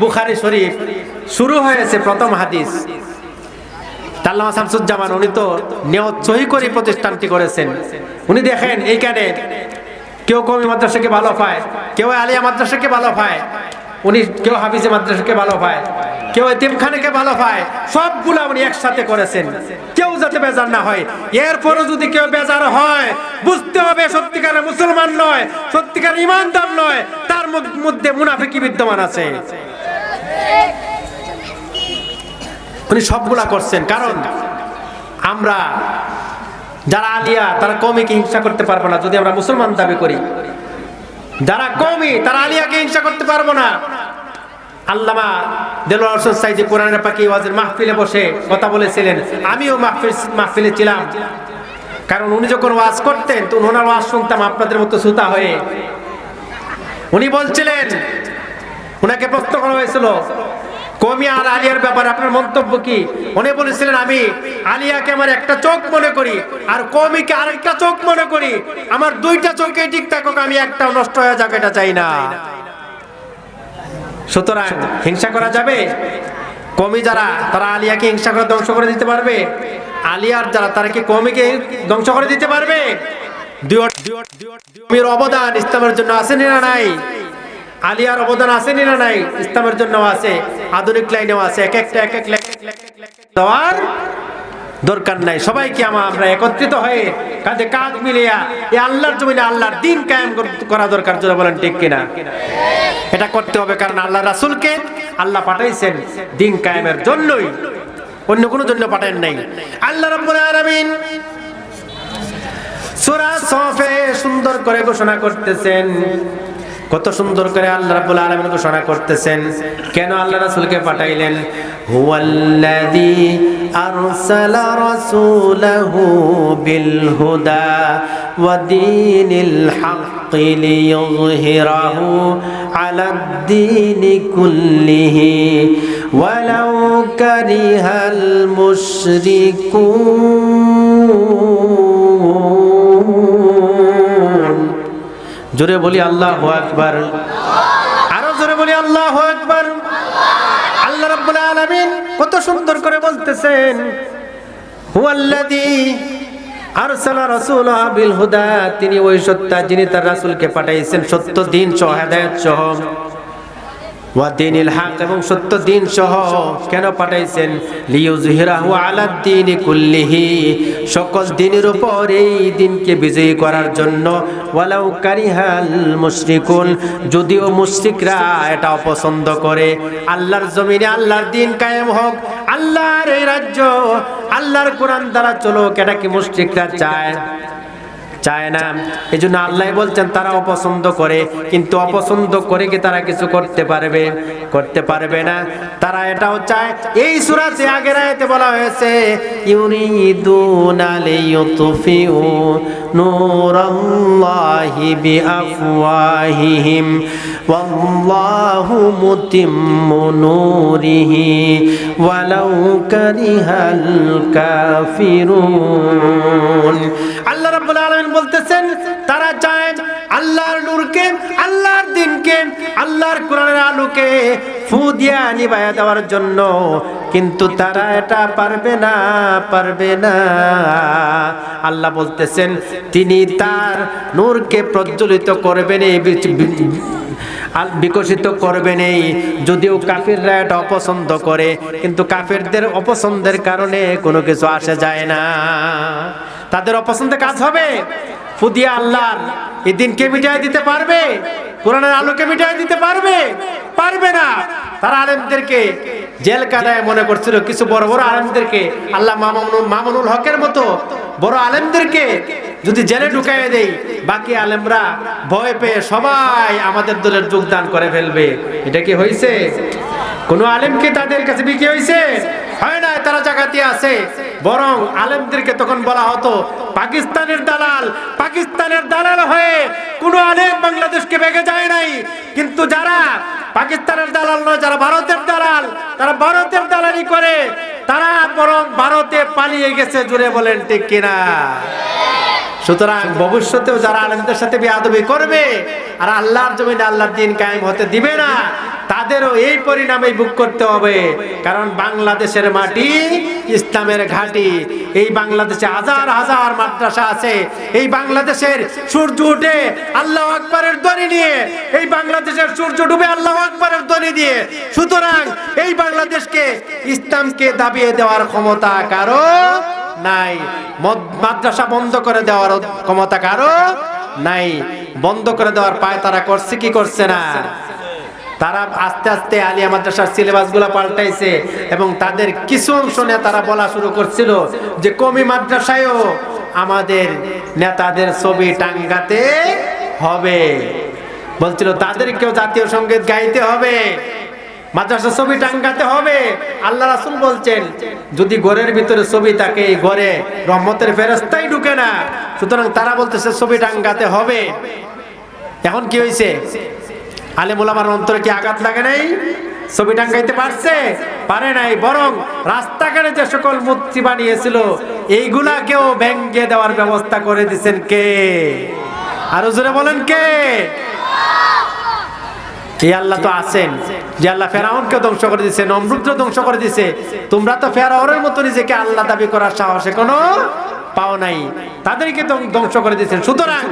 বুখারী শরীফ শুরু হয়েছে, প্রথম হাদিস। আল্লামা শামসুজ্জামান উনি তো নিয়ত সহি করে প্রতিষ্ঠানটি করেছেন। উনি দেখেন এইখানে কেউ কওমি মাদ্রাসাকে ভালো পায়, কেউ আলিয়া মাদ্রাসাকে ভালো পায়, উনি কেউ হাফিজে মাদ্রাসাকে ভালো পায়, কেউ এতিমখানাকে ভালো পায়, সবগুলা উনি একসাথে করেছেন, কেউ যাতে বেজার না হয়। এরপরও যদি কেউ বেজার হয় বুঝতে হবে সত্যিকারের মুসলমান নয়, সত্যিকারের ইমানদার নয়, তার মধ্যে মুনাফিকি বিদ্যমান আছে। উনি সবগুলা করছেন, কারণ আমরা যারা আলিয়া তারা কওমিকে হিংসা করতে পারবো না যদি আমরা মুসলমান দাবি করি। যারা কওমি তারা আলিয়াকে হিংসা করতে পারবো না। আল্লামা দেলোয়ার হোসেন সাইদি কোরআনের পাখি ওয়াজের মাহফিলে বসে কথা বলেছিলেন, আমিও মাহফিলে ছিলাম। কারণ উনি যখন ওয়াজ করতেন তো ওনার ওয়াজ শুনতাম আপনাদের মতো শ্রোতা হয়ে। উনি বলছিলেন, ওনাকে প্রশ্ন করা হয়েছিল কওমি আর আলিয়ার ব্যাপারে আপনার মন্তব্য কি? উনি বলেছিলেন, আমি আলিয়াকে আমার একটা চোখ মনে করি আর কওমিকে আরেকটা চোখ মনে করি। আমার দুইটা চোখে ঠিক থাকুক, আমি একটা নষ্ট হয়ে যাক এটা চাই না। সুতরাং হিংসা করা যাবে? কওমি যারা তারা আলিয়াকে হিংসা করে ধ্বংস করে দিতে পারবে? আলিয়ার যারা তারা কি কওমিকে ধ্বংস করে দিতে পারবে? কওমির অবদান ইসলামের জন্য আছে না নাই? আলিয়ার অবদান আছে না নাই? ইসলামের জন্য আছে, আধুনিক লাইনেও আছে। এক একটা দেওয়ার দরকার নাই। সবাইকে আমরা একত্রিত হয়ে কাঁধে কাঁধ মিলিয়ে এই আল্লাহর জমিনে আল্লাহর দ্বীন কায়েম করা দরকার। জোরে বলেন ঠিক কিনা? এটা করতে হবে, কারণ আল্লাহ রাসূলকে আল্লাহ পাঠাইছেন দ্বীন কায়েমের জন্যই, অন্য কোনো জন্য পাঠান নাই। আল্লাহ রাব্বুল আলামিন সূরা সফে সুন্দর করে ঘোষণা করতেছেন, কত সুন্দর করে আল্লাহ রাব্বুল আলামিন ঘোষণা করতেছেন কেন আল্লাহ রাসূলকে পাঠাইলেন। হুয়াল্লাযী আরসালা রাসূলাহু বিল হুদা ওয়া দীনিল হাক্কি লিইয়ুযহিরাহু আলাদ দীনি কুল্লিহি ওয়ালাউ কারিহাল মুশরিকুন। জোরে বলি আল্লাহু আকবার, আরো জোরে বলি আল্লাহু আকবার। আল্লাহ রাব্বুল আলামিন কত সুন্দর করে বলতেছেন, হুয়াল্লাযী আরসালা রাসূলাহু বিল হুদা, তিনি ওই সত্তা যিনি তার রাসূলকে পাঠাইছেন সত্য দিন সহ, হেদায়েত সহ, ওয়া দীনিল হক, এবং সত্য দিন সহ। কেন পাঠাইছেন? লিইয়ুযহিরাহু আলাদ দীনি কুল্লিহি, সকল দিনের উপর এই দিনকে বিজয়ী করার জন্য। ওয়ালাউ কারিহাল মুশরিকুন, যদিও মুশরিকরা এটা অপছন্দ করে। আল্লাহর জমিনে আল্লাহর দিন কায়েম হোক, আল্লাহর এই রাজ্য, আল্লাহর কোরআন দ্বারা চলুক, এটা কি মুশরিকরা চায়? চায় না। এই জন্য আল্লাহ বলছেন তারা অপছন্দ করে, কিন্তু অপছন্দ করে কি তারা কিছু করতে পারবে? করতে পারবে না। তারা এটাও চায়, এই সূরাতে আগের আয়াতে বলা হয়েছে, ইউরিদুনা লিইয়ুতফিউ নূরাল্লাহি বিআফওয়াহিহিম ওয়াল্লাহু মুতিম্মু নূরিহি ওয়ালাউ কারিহাল কাফিরুন। আল্লাহ রাব্বুল আলামিন বলতেছেন তারা চায় আল্লাহর নূরকে, আল্লাহর দ্বীনকে, আল্লাহর কোরআনের আলোকে ফু দিয়া নিভায়া দেওয়ার জন্য, কিন্তু তারা এটা পারবে না, পারবে না। আল্লাহ বলতেছেন তিনি তার নূরকে প্রজ্বলিত করবেন, বিকশিত করবেন। যদিও কাফিররা এটা অপছন্দ করে, কিন্তু কাফিরদের অপছন্দের কারণে কোনো কিছু আসে যায় না। তাদের অপছন্দে কাজ হবে, ফুদিয়া আল্লাহর এই দিনকে মিটাই দিতে পারবে? কোরআনের আলোকে মিটাই দিতে পারবে? পারবে না। তারা আলেমদেরকে জেল কাটায় মনে করছিল, কিছু বড় বড় আলেমদেরকে, আল্লাহ মামুনুল হকের মতো বড় আলেমদেরকে যদি জেলে ঢুকাইয়ে দেই, বাকি আলেমরা ভয় পেয়ে সবাই আমাদের দলের যোগদান করে ফেলবে। এটা কি হয়েছে? কোন আলেমকে তাদের কাছে বিক্রি হয়েছে? হয় না। তারা জায়গাতে আছে। বরং আলেমদেরকে তখন বলা হতো পাকিস্তানের দালাল। পাকিস্তানের দালাল হয়ে কোন আলেম বাংলাদেশকে বেগে যায় নাই। কিন্তু যারা পাকিস্তানের দালাল নয়, যারা ভারতের দালাল, তারা ভারতের দালালি করে, তারা বরং ভারতে পালিয়ে গেছে। জুড়ে বলেন ঠিক কিনা? সুতরাং ভবিষ্যতেও যারা আলেমদের সাথে বেয়াদবি করবে আর আল্লাহর জমিনে আল্লাহর দ্বীন কায়েম হতে দিবে না, তাদেরও এই পরিণামই ভোগ করতে হবে। কারণ বাংলাদেশের মাটি ইসলামের ঘাঁটি। এই বাংলাদেশে হাজার হাজার মাদ্রাসা আছে। এই বাংলাদেশের সূর্য উঠে আল্লাহু আকবারের ধ্বনি নিয়ে, এই বাংলাদেশের সূর্য ডুবে আল্লাহু আকবারের ধ্বনি দিয়ে। সুতরাং এই বাংলাদেশকে ইসলামকে দাবিয়ে দেওয়ার ক্ষমতা কারো নাই। মাদ্রাসা বন্ধ করে দেওয়ার ক্ষমতা কারো নাই। বন্ধ করে দেওয়ার পায় তারা করছে কি করছে না? তারা আস্তে আস্তে আলিয়া মাদ্রাসার সিলেবাস গুলা পাল্টাইছে এবং তাদের কিছু অংশ নিয়ে তারা বলা শুরু করছিল যে কমি মাদ্রাসায়ও আমাদের নেতাদের ছবি টাঙ্গাতে হবে। বলছিল তাদেরকেও জাতীয় সঙ্গীত গাইতে হবে, মাদ্রাসা ছবি টাঙ্গাতে হবে। আল্লাহ রাসূল বলছেন যদি ঘরের ভিতরে ছবি থাকে, এই ঘরে রহমতের ফেরেশতাই ঢুকে না। সুতরাং তারা বলতেছে ছবি টাঙ্গাতে হবে। এখন কি হয়েছে? আলেম ওলামার অন্তরে কি আঘাত লাগে নাই? ছবি টাঙ্গাইতে পারছে? পারে নাই। বরং রাস্তাঘাটে যে সকল মূর্তি বানিয়েছিল এইগুলাকেও ভেঙে দেওয়ার ব্যবস্থা করে দিচ্ছেন কে? আরো জোরে বলেন কে? এই আল্লাহ তো আছেন যে আল্লাহ ফেরাউনকে ধ্বংস করে দিয়েছে, নমরুদকে ধ্বংস করে দিয়েছে। তোমরা তো ফেরাউনের মতো নিজেকে আল্লাহ দাবি করার সাহস এখনো পাও নাই। তাদেরকে ধ্বংস করে দিয়েছেন। সুতরাং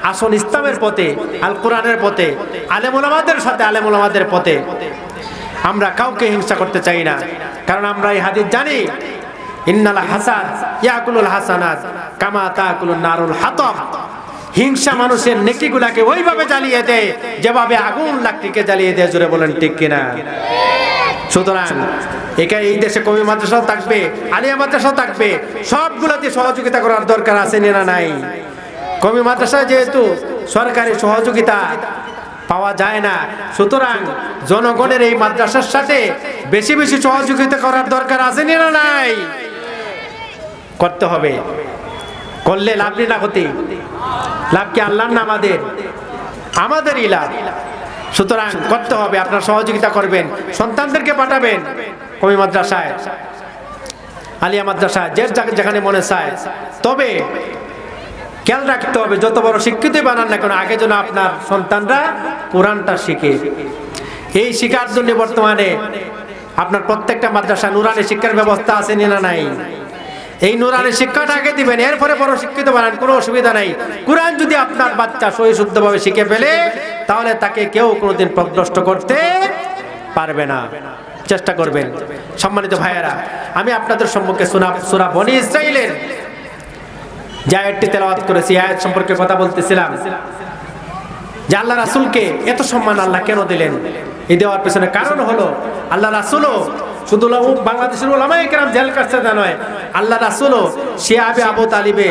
আসল ইসলামের পথে, আল কোরআনের পথে, আলেম ওলামাদের সাথে আলেম ওলামাদের পথে আমরা কাউকে হিংসা করতে চাই না। কারণ আমরা এই হাদিস জানি, ইন্নাল হাসাদ ইয়াকুলুল হাসানাত কামা তাকুলুন নারুল হাতাব। হিংসা মানুষের নেকিগুলাকে ওইভাবে জ্বালিয়ে দেয় যেভাবে আগুন লাকড়িকে জ্বালিয়ে দেয়। জোরে বলেন ঠিক কিনা? সুতরাং এখানে এই দেশে কমি মাদ্রাসাও থাকবে, আলিয়া মাদ্রাসাও থাকবে, সবগুলোতে সহযোগিতা করার দরকার আছে না নাই? কমি মাদ্রাসায় যেহেতু সরকারি সহযোগিতা পাওয়া যায় না, সুতরাং জনগণের এই মাদ্রাসার সাথে বেশি বেশি সহযোগিতা করার দরকার আছে না নাই? করতে হবে। করলে লাভ না ক্ষতি? লাভ কি আল্লাহর না আমাদেরই লাভ। সুতরাং করতে হবে। আপনার সহযোগিতা করবেন, সন্তানদেরকে পাঠাবেন কমি মাদ্রাসায়, আলিয়া মাদ্রাসায়, যেখানে মনে চায়। তবে খেয়াল রাখতে হবে যত বড় শিক্ষিতই বানান না কেন, আগে যেন আপনার সন্তানরা কোরআনটা শিখে। এই শিক্ষার জন্য বর্তমানে আপনার প্রত্যেকটা মাদ্রাসা নুরানি শিক্ষার ব্যবস্থা আছে না নাই? এই নুরানি শিক্ষাটা আগে দিবেন, এরপরে বড় শিক্ষিত বানান, কোনো অসুবিধা নাই। কোরআন যদি আপনার বাচ্চা সহি শুদ্ধভাবে শিখে ফেলে, তাহলে তাকে কেউ কোনোদিন পথভ্রষ্ট করতে পারবে না। চেষ্টা করবেন। সম্মানিত ভাইয়েরা, আমি আপনাদের সম্মুখে সূরা বনী ইসরাঈলের যে আয়াতটি তেলাওয়াত করেছি, আয়াত সম্পর্কে কথা বলতেছিলাম যে আল্লাহ রাসূলকে এত সম্মান আল্লাহ কেন দিলেন। এই দেওয়ার পেছনে কারণ হলো আল্লাহ রাসূলও শুধু বাংলাদেশের উলামায়ে কেরাম জেল কাটছে তা নয়, আল্লাহ রাসূলও শিয়াবে আবু তালিবে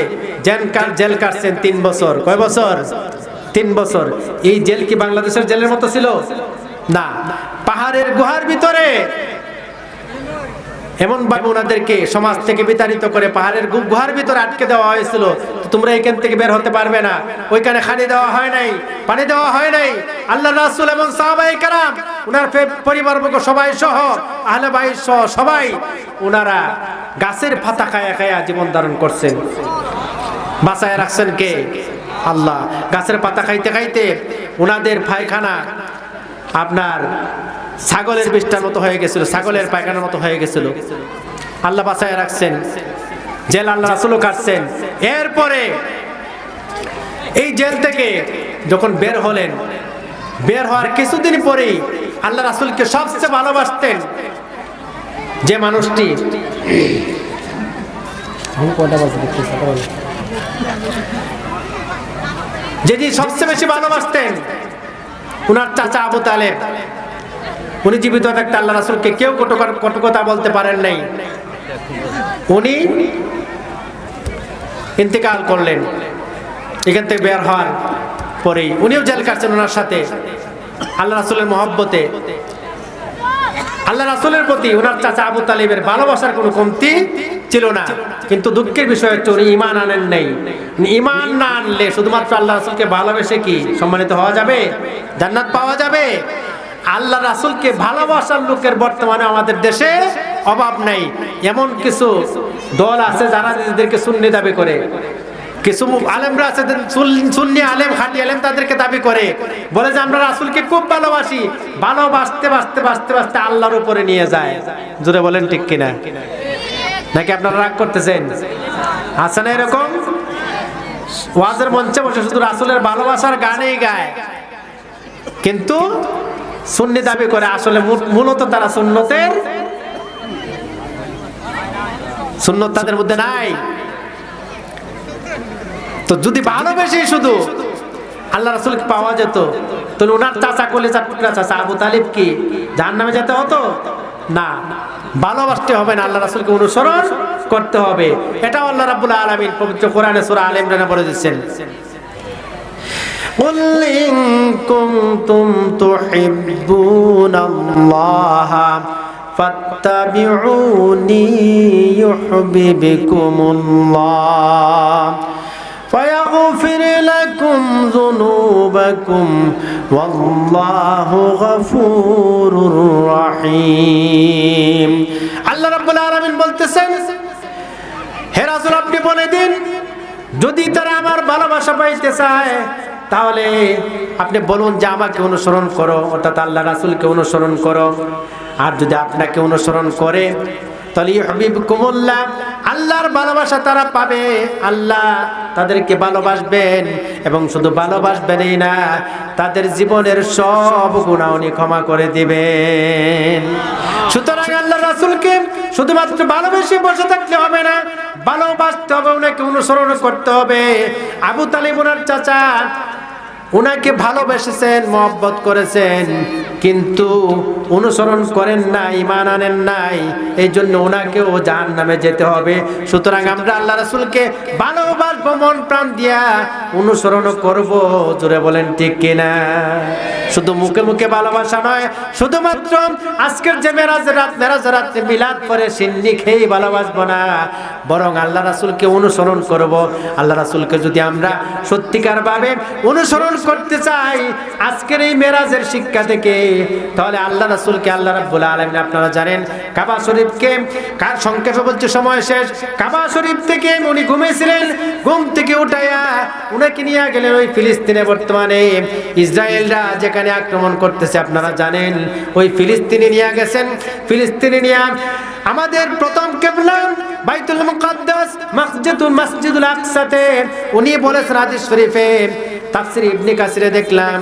জেল কাটছেন 3 বছর। কয় বছর? 3 বছর। এই জেল কি বাংলাদেশের জেলের মতো ছিল? না। পাহাড়ের গুহার ভিতরে এমন ভাবে ওনাদেরকে সমাজ থেকে বিতাড়িত করে পাহাড়ের গুহার ভিতরে আটকে দেওয়া হয়েছিল। তোমরা এখান থেকে বের হতে পারবে না। ওইখানে খানি দেওয়া হয় নাই, পানি দেওয়া হয় নাই। আল্লাহ রাসূল এবং সাহাবায়ে কেরাম, ওনার পরিবারবর্গ সবাই সহ, আহলে বাইত সহ সবাই ওনারা গাছের পাতা খায়া খায়া জীবন ধারণ করছেন। বাঁচায় রাখছেন কে? আল্লাহ। গাছের পাতা খাইতে খাইতে ওনাদের পায়খানা আপনার ছাগলের বিষ্ঠার মতো হয়ে গেছিল, ছাগলের পায়খানার মতো হয়ে গেছিল। আল্লাহ বাঁচায় রাখছেন। জেল আল্লাহ রাসূলও কাটছেন। এরপরে এই জেল থেকে যখন বের হলেন, বের হওয়ার কিছুদিন পরেই আল্লাহ রাসূলকে সবচেয়ে ভালোবাসতেন যে মানুষটি, যিনি সবচেয়ে বেশি ভালোবাসতেন উনার চাচা আবু তালেব, উনি জীবিত থাকতে আল্লাহ রাসূলকে কেউ কটু কথা বলতে পারেন নাই। উনি ইন্তেকাল করলেন। এখান থেকে বের হওয়ার পরেই উনিও জেল কাটছেন ওনার সাথে। আল্লাহ রাসূলের মহব্বতে আল্লাহ রাসূলের প্রতি ওনার চাচা আবু তালেবের ভালোবাসার কোনো কমতি ছিল না। কিন্তু দুঃখের বিষয় হচ্ছে উনি ঈমান আনেন নাই। ঈমান না আনলে শুধুমাত্র আল্লাহ রাসূলকে ভালোবেসে কি সম্মানিত হওয়া যাবে? জান্নাত পাওয়া যাবে? আল্লাহ রাসূলকে ভালোবাসার লোকের বর্তমানে আমাদের দেশে অভাব নাই। এমন কিছু দল আছে যারা নিজেদেরকে সুন্নি দাবি করে, কিছু আলেমরা আছে সুন্নি আলেম, খাঁটি আলেম, তাদেরকে দাবি করে, বলে যে আমরা রাসূলকে খুব ভালোবাসি। ভালোবাসতে বাসতে বাসতে বাসতে আল্লাহর উপরে নিয়ে যায়। জোরে বলেন ঠিক কিনা? নাকি আপনারা রাগ করতেছেন? আছে না এরকম? ওয়াজের মঞ্চে বসে শুধু রাসূলের ভালোবাসার গানই গায়, কিন্তু সুন্নি দাবি করে। আসলে মূলত তারা সুন্নত তাদের মধ্যে নাই। তো যদি ভালোবেসে শুধু আল্লাহ রাসূলকে পাওয়া যেত, তাহলে ওনার চাচা কলিজার টুকরা চাচা আবু তালিব কি জাহান্নামে যেতে হতো না? ভালোবাসতে হবে না, আল্লাহ রাসূলকে অনুসরণ করতে হবে। এটা আল্লাহ রাব্বুল আলামিন পবিত্র কোরআনে সূরা আলে ইমরানে বলে দিয়েছেন, قل إن كنتم تحبون الله فاتبعوني يحببكم الله ويغفر لكم ذنوبكم والله غفور رحيم। আল্লাহ রাব্বুল আলামিন বলতেছেন, হে রাসূল আপনি বলে দিন, যদি তারা আমার ভালোবাসা পাইতে চায় তাহলে আপনি বলুন যে আমাকে অনুসরণ করো, অর্থাৎ আল্লাহ রাসূলকে অনুসরণ করো। আর যদি আপনাকে অনুসরণ করে তাহলে ইউহিব্বুকুমুল্লাহ, আল্লাহর ভালোবাসা তারা পাবে। আল্লাহ তাদেরকে ভালোবাসবেন, এবং শুধু ভালোবাসবেনই না, তাদের জীবনের সব গুনাহ উনি ক্ষমা করে দিবেন। সুতরাং আল্লাহ রাসূলকে শুধুমাত্র ভালোবেসে বসে থাকলে হবে না, ভালোবাসতে হবে, ওনাকে অনুসরণ করতে হবে। আবু তালিব ওনার চাচা, ওনাকে ভালোবেসেছেন, মহব্বত করেছেন, কিন্তু অনুসরণ করেন না, ঈমান আনেন নাই, এই জন্য ওনাকেও জাহান্নামে যেতে হবে। সুতরাং আমরা আল্লাহ রাসূলকে ভালোবাসবো, মন প্রাণ দিয়া অনুসরণ করব। জোরে বলেন ঠিক কিনা? শুধু মুখে মুখে ভালোবাসা নয়, শুধুমাত্র আজকের যে মেরাজের রাত্রে মিলাদ পরে সিন্নি খেয়ে ভালোবাসবো না, বরং আল্লাহ রাসূলকে অনুসরণ করব। আল্লাহ রাসূলকে যদি আমরা সত্যিকার ভাবে অনুসরণ করতে চাই আজকের এই মেরাজের শিক্ষা থেকে, তাহলে আল্লাহ রাসূলকে আল্লাহ রাব্বুল আলামিন, আপনারা জানেন কাবা শরীফকে, কার সংক্ষেপে বলছে সময় শেষ, কাবা শরীফ থেকে উনি ঘুমিয়েছিলেন, ঘুম থেকে উঠাইয়া উনাকে নিয়ে গেলেন ওই ফিলিস্তিনে। বর্তমানে ইসরায়েলরা যেখানে আক্রমণ করতেছে আপনারা জানেন, ওই ফিলিস্তিনে নিয়ে গেছেন। ফিলিস্তিনে নিয়ে আমাদের প্রথম কিবলা বাইতুল মুকাদ্দাস মসজিদুল আকসাতে উনি বলেছেন হাদিস শরীফে, তাফসীর ইবনে কাসিরে দেখলাম,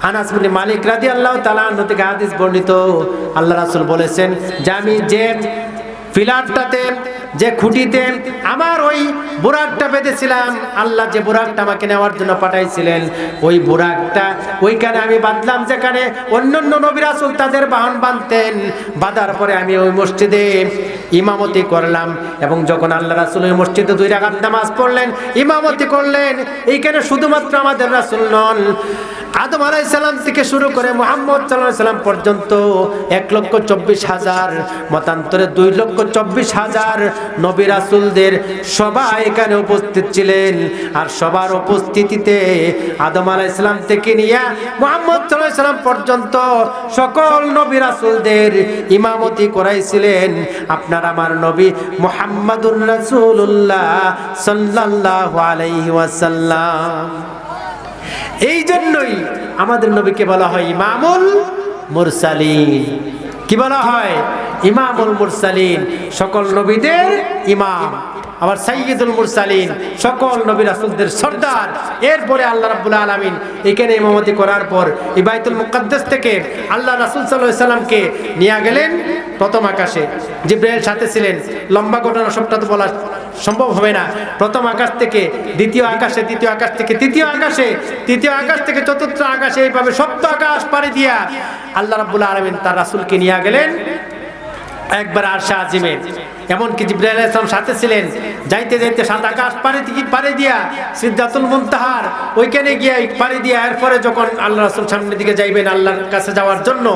আনাস বিন মালিক রাদিয়াল্লাহু তাআলা আনহু থেকে হাদিস বর্ণিত, আল্লাহ রাসূল বলেছেন যে আমি যে পিলারটাতে, যে খুঁটিতে আমার ওই বুরাকটা বেঁধেছিলাম, আল্লাহ যে বুরাকটা আমাকে নেওয়ার জন্য পাঠাইছিলেন, ওই বুরাকটা ওইখানে আমি বাঁধলাম, যেখানে অন্যান্য নবী রাসূল তাদের বাহন বাঁধতেন। বাঁধার পরে আমি ওই মসজিদে ইমামতি করলাম, এবং যখন আল্লাহ রাসূল ওই মসজিদে 2 রাকাত নামাজ পড়লেন, ইমামতি করলেন, এইখানে শুধুমাত্র আমাদের রাসূল নন, আদম আলাইহিস সালাম থেকে শুরু করে মুহাম্মদ সাল্লাল্লাহু আলাইহি সাল্লাম পর্যন্ত 1,24,000, মতান্তরে 2,24,000 নবী রাসূলদের সবাই এখানে উপস্থিত ছিলেন। আর সবার উপস্থিতিতে আদম আলাইহিস সালাম থেকে নিয়ে মুহাম্মদ সাল্লাল্লাহু আলাইহি সাল্লাম পর্যন্ত সকল নবী রাসূলদের ইমামতি করাইছিলেন আপনার আমার নবী মুহাম্মাদুর রাসূলুল্লাহ সাল্লাল্লাহু আলাইহি ওয়াসাল্লাম। এই জন্যই আমাদের নবীকে বলা হয় ইমামুল মুরসালিন। কি বলা হয়? ইমামুল মুরসালিন, সকল নবীদের ইমাম। আবার সাইয়্যিদুল মুরসালিন, সকল নবী রাসূলদের সরদার। এরপরে আল্লাহ রাব্বুল আলামিন এখানে ইমামতি করার পর এই বাইতুল মুকাদ্দাস থেকে আল্লাহ রাসূল সাল্লাল্লাহু আলাইহি সাল্লামকে নিয়ে গেলেন প্রথম আকাশে। জিবরাইল সাথে ছিলেন। লম্বা ঘটনা, সবটা তো বলা সম্ভব হবে না। প্রথম আকাশ থেকে দ্বিতীয় আকাশে, দ্বিতীয় আকাশ থেকে তৃতীয় আকাশে, তৃতীয় আকাশ থেকে চতুর্থ আকাশে, এইভাবে সপ্ত আকাশ পাড়ি দিয়া আল্লাহ রাব্বুল আলামিন তার রাসূলকে নিয়ে গেলেন একবার আরশে আজিমে। এমনকি জিবরাইল আলাইহিস সালাম সাথে ছিলেন। যাইতে যাইতে সাত আকাশ পাড়ি দিয়া সিদরাতুল মুনতাহার ওইখানে গিয়ে পাড়ি দিয়া এরপরে যখন আল্লাহ রাসূল সামনের দিকে যাইবেন আল্লাহর কাছে যাওয়ার জন্য,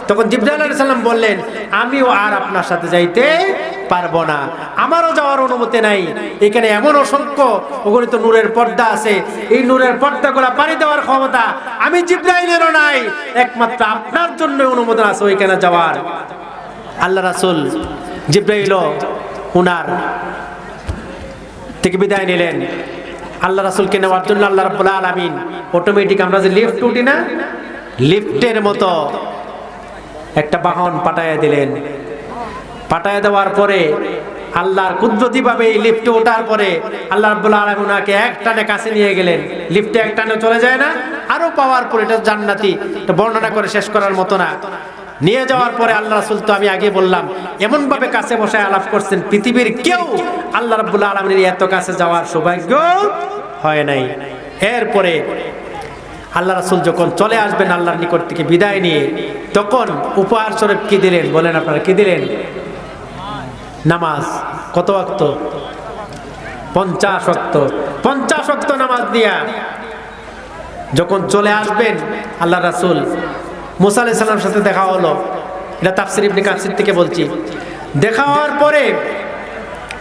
তখন জিবরাইল আলাইহিস সালাম বললেন, আমিও আর আপনার সাথে যাইতে পারবো না, আমারও যাওয়ার অনুমতি নাই। এখানে এমন অসংখ্য অগণিত নূরের পর্দা আছে, এই নূরের পর্দাগুলো পাড়ি দেওয়ার ক্ষমতা আমি জিবরাইলেরও নাই, একমাত্র আপনার জন্য অনুমোদন আছে ওইখানে যাওয়ার। আল্লাহ রাসূল জিবরাইল উনার থেকে বিদায় নিলেন। আল্লাহ রাসূলকে নেওয়ার জন্য আল্লাহ রাব্বুল আলামিন অটোমেটিক আমরা যে লিফট উঠি না, লিফটের মতো একটা বাহন পাঠাইয়া দিলেন। পাঠাইয়া দেওয়ার পরে আল্লাহর কুদরতিভাবে এই লিফটে ওঠার পরে আল্লাহ রাব্বুল আলামিন ওনাকে এক টানে কাছে নিয়ে গেলেন। লিফটে এক টানে চলে যায় না, আরো পাওয়ার পরে, এটা জান্নাতি, এটা বর্ণনা করে শেষ করার মতো না। নিয়ে যাওয়ার পরে আল্লাহ রাসূল তো আমি আগে বললাম এমন ভাবে কাছে বসে আলাপ করছেন, পৃথিবীর কেউ আল্লাহ রাব্বুল আলামিনের এত কাছে যাওয়ার সৌভাগ্য হয় নাই। এরপরে আল্লাহ রাসূল যখন চলে আসবেন আল্লাহর নিকট থেকে বিদায় নিয়ে, তখন উপহার স্বরূপ কি দিলেন বলেন আপনারা? কি দিলেন? নামাজ। কত ওয়াক্ত? 50 ওয়াক্ত। 50 ওয়াক্ত নামাজ দিয়া যখন চলে আসবেন আল্লাহ রাসূল, মুসা আলাইহিস সালামের সাথে দেখা হলো। এটা তাফসীর ইবনে কাসির থেকে বলছি। দেখা হওয়ার পরে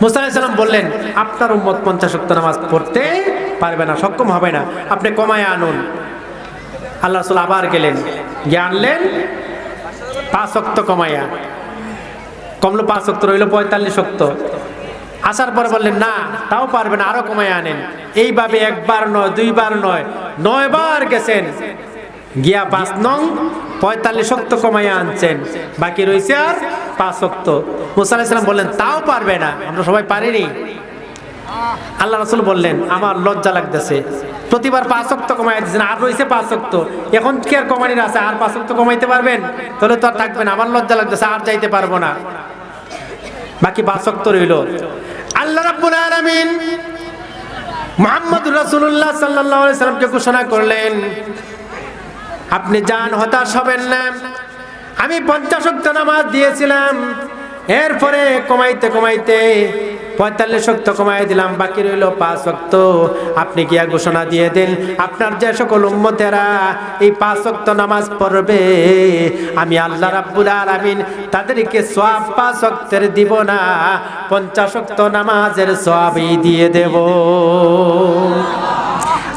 মুসা আলাইহিস সালাম বললেন, আপনার উম্মত 50 ওয়াক্ত নামাজ পড়তে পারবে না, সক্ষম হবে না, আপনি কমায় আনুন। আল্লাহ রাসূল আবার গেলেন, গিয়ে আনলেন 5 ওয়াক্ত কমায়া। কমলো 5 ওয়াক্ত, রইল 45 ওয়াক্ত। আসার পরে বললেন না, তাও পারবে না, আরো কমায় আনেন। এইভাবে একবার নয়, দুইবার নয়, 9 বার গেছেন। গিয়া 5 নং 45 ওয়াক্ত কমাইয়া আনছেন, বাকি রয়েছে আর 5 ওয়াক্ত। মুসা আলাইহিস সালাম বললেন তাও পারবে না, আমরা সবাই পারিনি। আল্লাহ রাসূল বললেন আমার লজ্জা লাগতেছে, প্রতিবার 5 ওয়াক্ত কমাইয়া দিয়েছেন, আর রয়েছে 5 ওয়াক্ত, এখন কি আর কমানির আছে? আর 5 ওয়াক্ত কমাইতে পারবেন? তাহলে তো আর থাকবে না, আমার লজ্জা লাগতেছে, আর যাইতে পারবো না, বাকি 5 ওয়াক্ত রইল। আল্লাহ রাব্বুল আলামিন মুহাম্মদুর রাসূলুল্লাহ সাল্লাল্লাহু আলাইহি সাল্লামকে ঘোষণা করলেন, আপনি যান, হতাশ হবেন না। আমি 50 ওয়াক্ত নামাজ দিয়েছিলাম, এরপরে কমাইতে কমাইতে 45 ওয়াক্ত কমাই দিলাম, বাকি রইল 5 ওয়াক্ত। আপনি গিয়া ঘোষণা দিয়ে দেন আপনার যে সকল উম্মতেরা এই 5 ওয়াক্ত নামাজ পড়বে, আমি আল্লাহ রাব্বুল আলামিন তাদেরকে সওয়াব 5 ওয়াক্তের দিব না, 50 ওয়াক্ত নামাজের সওয়াবই দিয়ে দেব।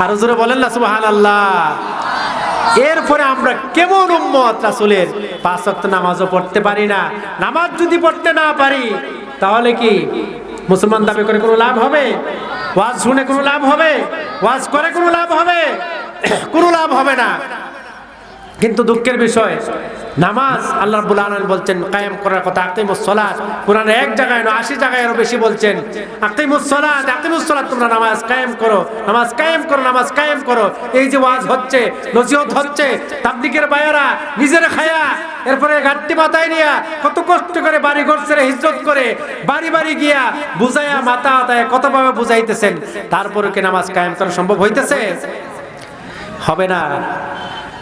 আর জোরে বলেন না সুবহানাল্লাহ। এরপরে আমরা কেমন উম্মত রাসূলের, 5 ওয়াক্ত নামাজও পড়তে পারি না। নামাজ যদি পড়তে না পারি তাহলে কি মুসলমান দাবি করে কোনো লাভ হবে? ওয়াজ শুনে কোনো লাভ হবে? ওয়াজ করে কোনো লাভ হবে? কোনো লাভ হবে না। কিন্তু দুঃখের বিষয়, নামাজ আল্লাহ রাব্বুল আলামিন বলছেন কায়েম করার কথা। আকিমুস সালাত, কোরআনে এক জায়গায় না 80 জায়গায় আরো বেশি বলছেন আকিমুস সালাত, আকিমুস সালাত, তোমরা নামাজ কায়েম করো, নামাজ কায়েম করো, নামাজ কায়েম করো। এই যে ওয়াজ হচ্ছে, নসিহত হচ্ছে, তাবলীগের ভাইয়েরা নিজেরা খায়া এরপরে ঘাটতি মাথায় নিয়া কত কষ্ট করে বাড়ি ঘর ছেড়ে হিজরত করে বাড়ি বাড়ি গিয়া বুঝাইয়া মাথা আদায় কতভাবে বুঝাইতেছেন, তারপরে কি নামাজ কায়েম করা সম্ভব হইতেছে? হবে না,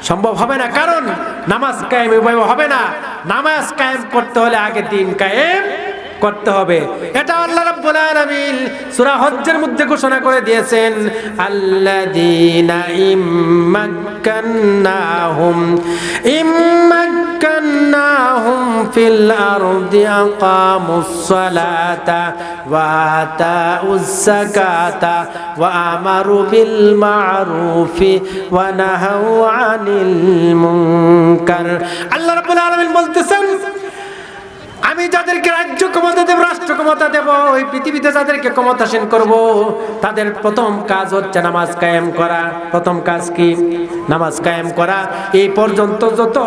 সম্ভব হবে না। কারণ নামাজ কায়েম এভাবে হবে না। নামাজ কায়েম করতে হলে আগে দিন কায়েম করতে হবে। এটা আল্লাহ রাব্বুল আলামিন সূরা হজ্জের মধ্যে ঘোষণা করে দিয়েছেন, আল্লাযীনা ইম্মাক্কান্নাহুম ফিল আরদি আকামুস সালাতা ওয়া আতাউস যাকাতা ওয়া আমারু বিল মা'রুফি ওয়া নাহাউ আনিল মুনকার। আল্লাহ রাব্বুল আলামিন বলতেছেন, আমি যাদেরকে রাজ্য ক্ষমতা দেব, রাষ্ট্র ক্ষমতা দেব, ওই পৃথিবীতে যাদেরকে ক্ষমতাসীন করব, তাদের প্রথম কাজ হচ্ছে নামাজ কায়েম করা। প্রথম কাজ কি? নামাজ কায়েম করা। এই পর্যন্ত যত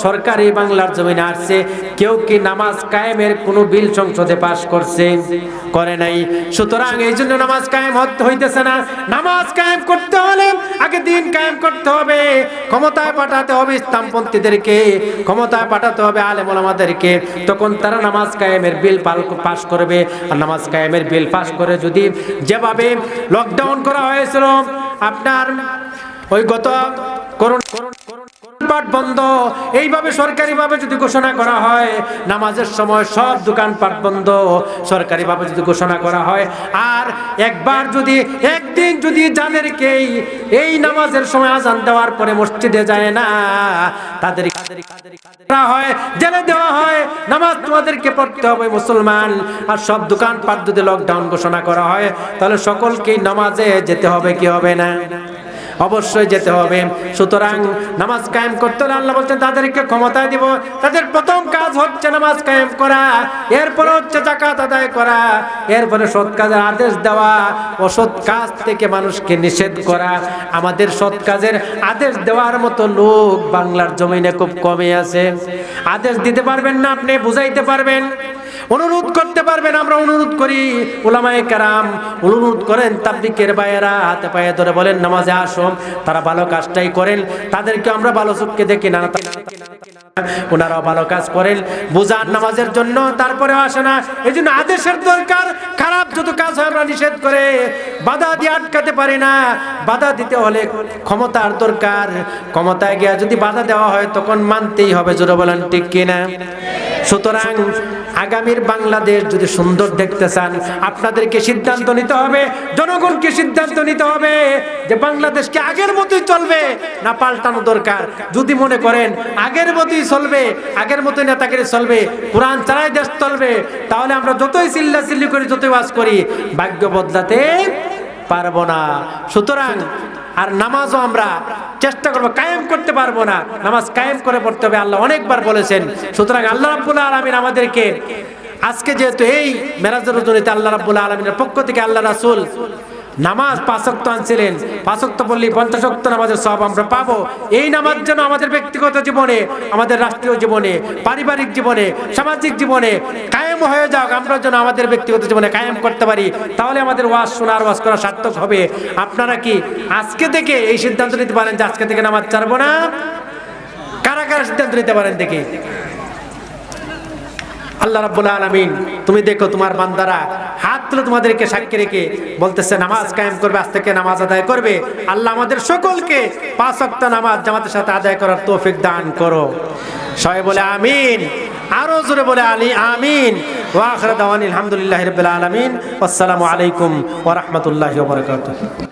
সরকারি বাংলার জমিনে আসছে, কেউ কি নামাজ কায়েমের কোনো বিল সংসদে পাশ করছে? করে নাই। সুতরাং এই জন্য নামাজ কায়েম হইতেছে না। নামাজ কায়েম করতে হলে আগে দিন কায়েম করতে হবে, ক্ষমতায় পাঠাতে হবে ইসলামপন্থীদেরকে, ক্ষমতায় পাঠাতে হবে আলেম ওলামাদেরকে। তখন তারা নামাজ কায়েমের বিল পাস করবে। আর নামাজ কায়েমের বিল পাস করে যদি যেভাবে লকডাউন করা হয়েছিল আপনার ওই গত দোকানপাট বন্ধ, এইভাবে সরকারিভাবে যদি ঘোষণা করা হয় নামাজের সময় সব দোকানপাট বন্ধ, সরকারিভাবে যদি ঘোষণা করা হয়, আর একবার যদি একদিন যদি যাদেরকেই এই নামাজের সময় আজান দেওয়ার পরে মসজিদে যায় না তাদের হয় জেলে দেওয়া হয়, নামাজ তোমাদেরকে পড়তে হবে মুসলমান। আর সব দোকানপাট যদি লকডাউন ঘোষণা করা হয় তাহলে সকলকেই নামাজে যেতে হবে কি হবে না? অবশ্যই যেতে হবে। সুতরাং নামাজ কায়েম করতে হলে আল্লাহ বলছেন তাদেরকে ক্ষমতা দিব। তাদের প্রথম কাজ হচ্ছে নামাজ কায়েম করা, এরপর হচ্ছে যাকাত আদায় করা, এরপরে সৎ কাজের আদেশ দেওয়া, অসৎ কাজ থেকে মানুষকে নিষেধ করা। আমাদের সৎ কাজের আদেশ দেওয়ার মতো লোক বাংলার জমিনে খুব কমই আছে। আদেশ দিতে পারবেন না, আপনি বুঝাইতে পারবেন, অনুরোধ করতে পারবেন। আমরা অনুরোধ করি, উলামায়ে কেরাম অনুরোধ করেন, তাবলীগের ভাইয়েরা হাতে পায়ে ধরে বলেন নামাজে আসো, তারা ভালো কাজটাই করেন, তাদেরকে আমরা ভালো চোখে দেখি না, ওনারাও ভালো কাজ করেন, বুঝান নামাজের জন্য, তারপরে আসে না। এই জন্য আদেশের দরকার। খারাপ যত কাজ হয় আমরা নিষেধ করে বাধা দিয়ে আটকাতে পারি না। বাধা দিতে হলে ক্ষমতার দরকার। ক্ষমতায় গিয়া যদি বাধা দেওয়া হয় তখন মানতেই হবে। জোরে বলেন ঠিক কিনা? সুতরাং আগামীর বাংলাদেশ যদি সুন্দর দেখতে চান আপনাদেরকে সিদ্ধান্ত নিতে হবে, জনগণকে সিদ্ধান্ত নিতে হবে যে বাংলাদেশকে আগের মতোই চলবে না পাল্টানো দরকার। যদি মনে করেন আগের মতোই চলবে, আগের মতোই নেতাগিরি চলবে, কোরআন ছাড়াই দেশ চলবে, তাহলে আমরা যতই চিল্লাচিল্লি করি, যতই ওয়াজ করি, ভাগ্য বদলাতে পারবো না। সুতরাং আর নামাজও আমরা চেষ্টা করবো, কায়েম করতে পারবো না, নামাজ কায়েম করে পড়তে হবে, আল্লাহ অনেকবার বলেছেন। সুতরাং আল্লাহ রাব্বুল আলামিন আমাদেরকে আজকে যেহেতু এই মেরাজের রজনীতে আল্লাহ রাব্বুল আলামিনের পক্ষ থেকে আল্লাহ রাসূল নামাজ 5 ওয়াক্ত আনছিলেন, 5 ওয়াক্ত পড়লে 50 ওয়াক্ত নামাজের সওয়াব আমরা পাবো। এই নামাজ যেন আমাদের ব্যক্তিগত জীবনে, আমাদের রাষ্ট্রীয় জীবনে, পারিবারিক জীবনে, সামাজিক জীবনে কায়েম হয়ে যাক, আমরা যেন আমাদের ব্যক্তিগত জীবনে কায়েম করতে পারি, তাহলে আমাদের ওয়াজ শোনার, ওয়াজ করা সার্থক হবে। আপনারা কি আজকে থেকে এই সিদ্ধান্ত নিতে পারেন যে আজকে থেকে নামাজ ছাড়বো না? কারা কারা সিদ্ধান্ত নিতে পারেন দেখি? আল্লাহ রাব্বুল আলামিন তুমি দেখো তোমার বান্দারা হাত তুলে তোমাদেরকে সাক্ষী রেখে বলতেছে নামাজ কায়েম করবে, আজ থেকে নামাজ আদায় করবে। আল্লাহ আমাদের সকলকে 5 ওয়াক্ত নামাজ জামাতের সাথে আদায় করার তৌফিক দান করো। সবাই বলে আমিন, আরো জোরে বলে আমিন। ওয়া আখিরু দাওয়ানা আলহামদুলিল্লাহি রাব্বিল আলামিন। আসসালামু আলাইকুম ওয়া রাহমাতুল্লাহি ওয়া বারাকাতুহু।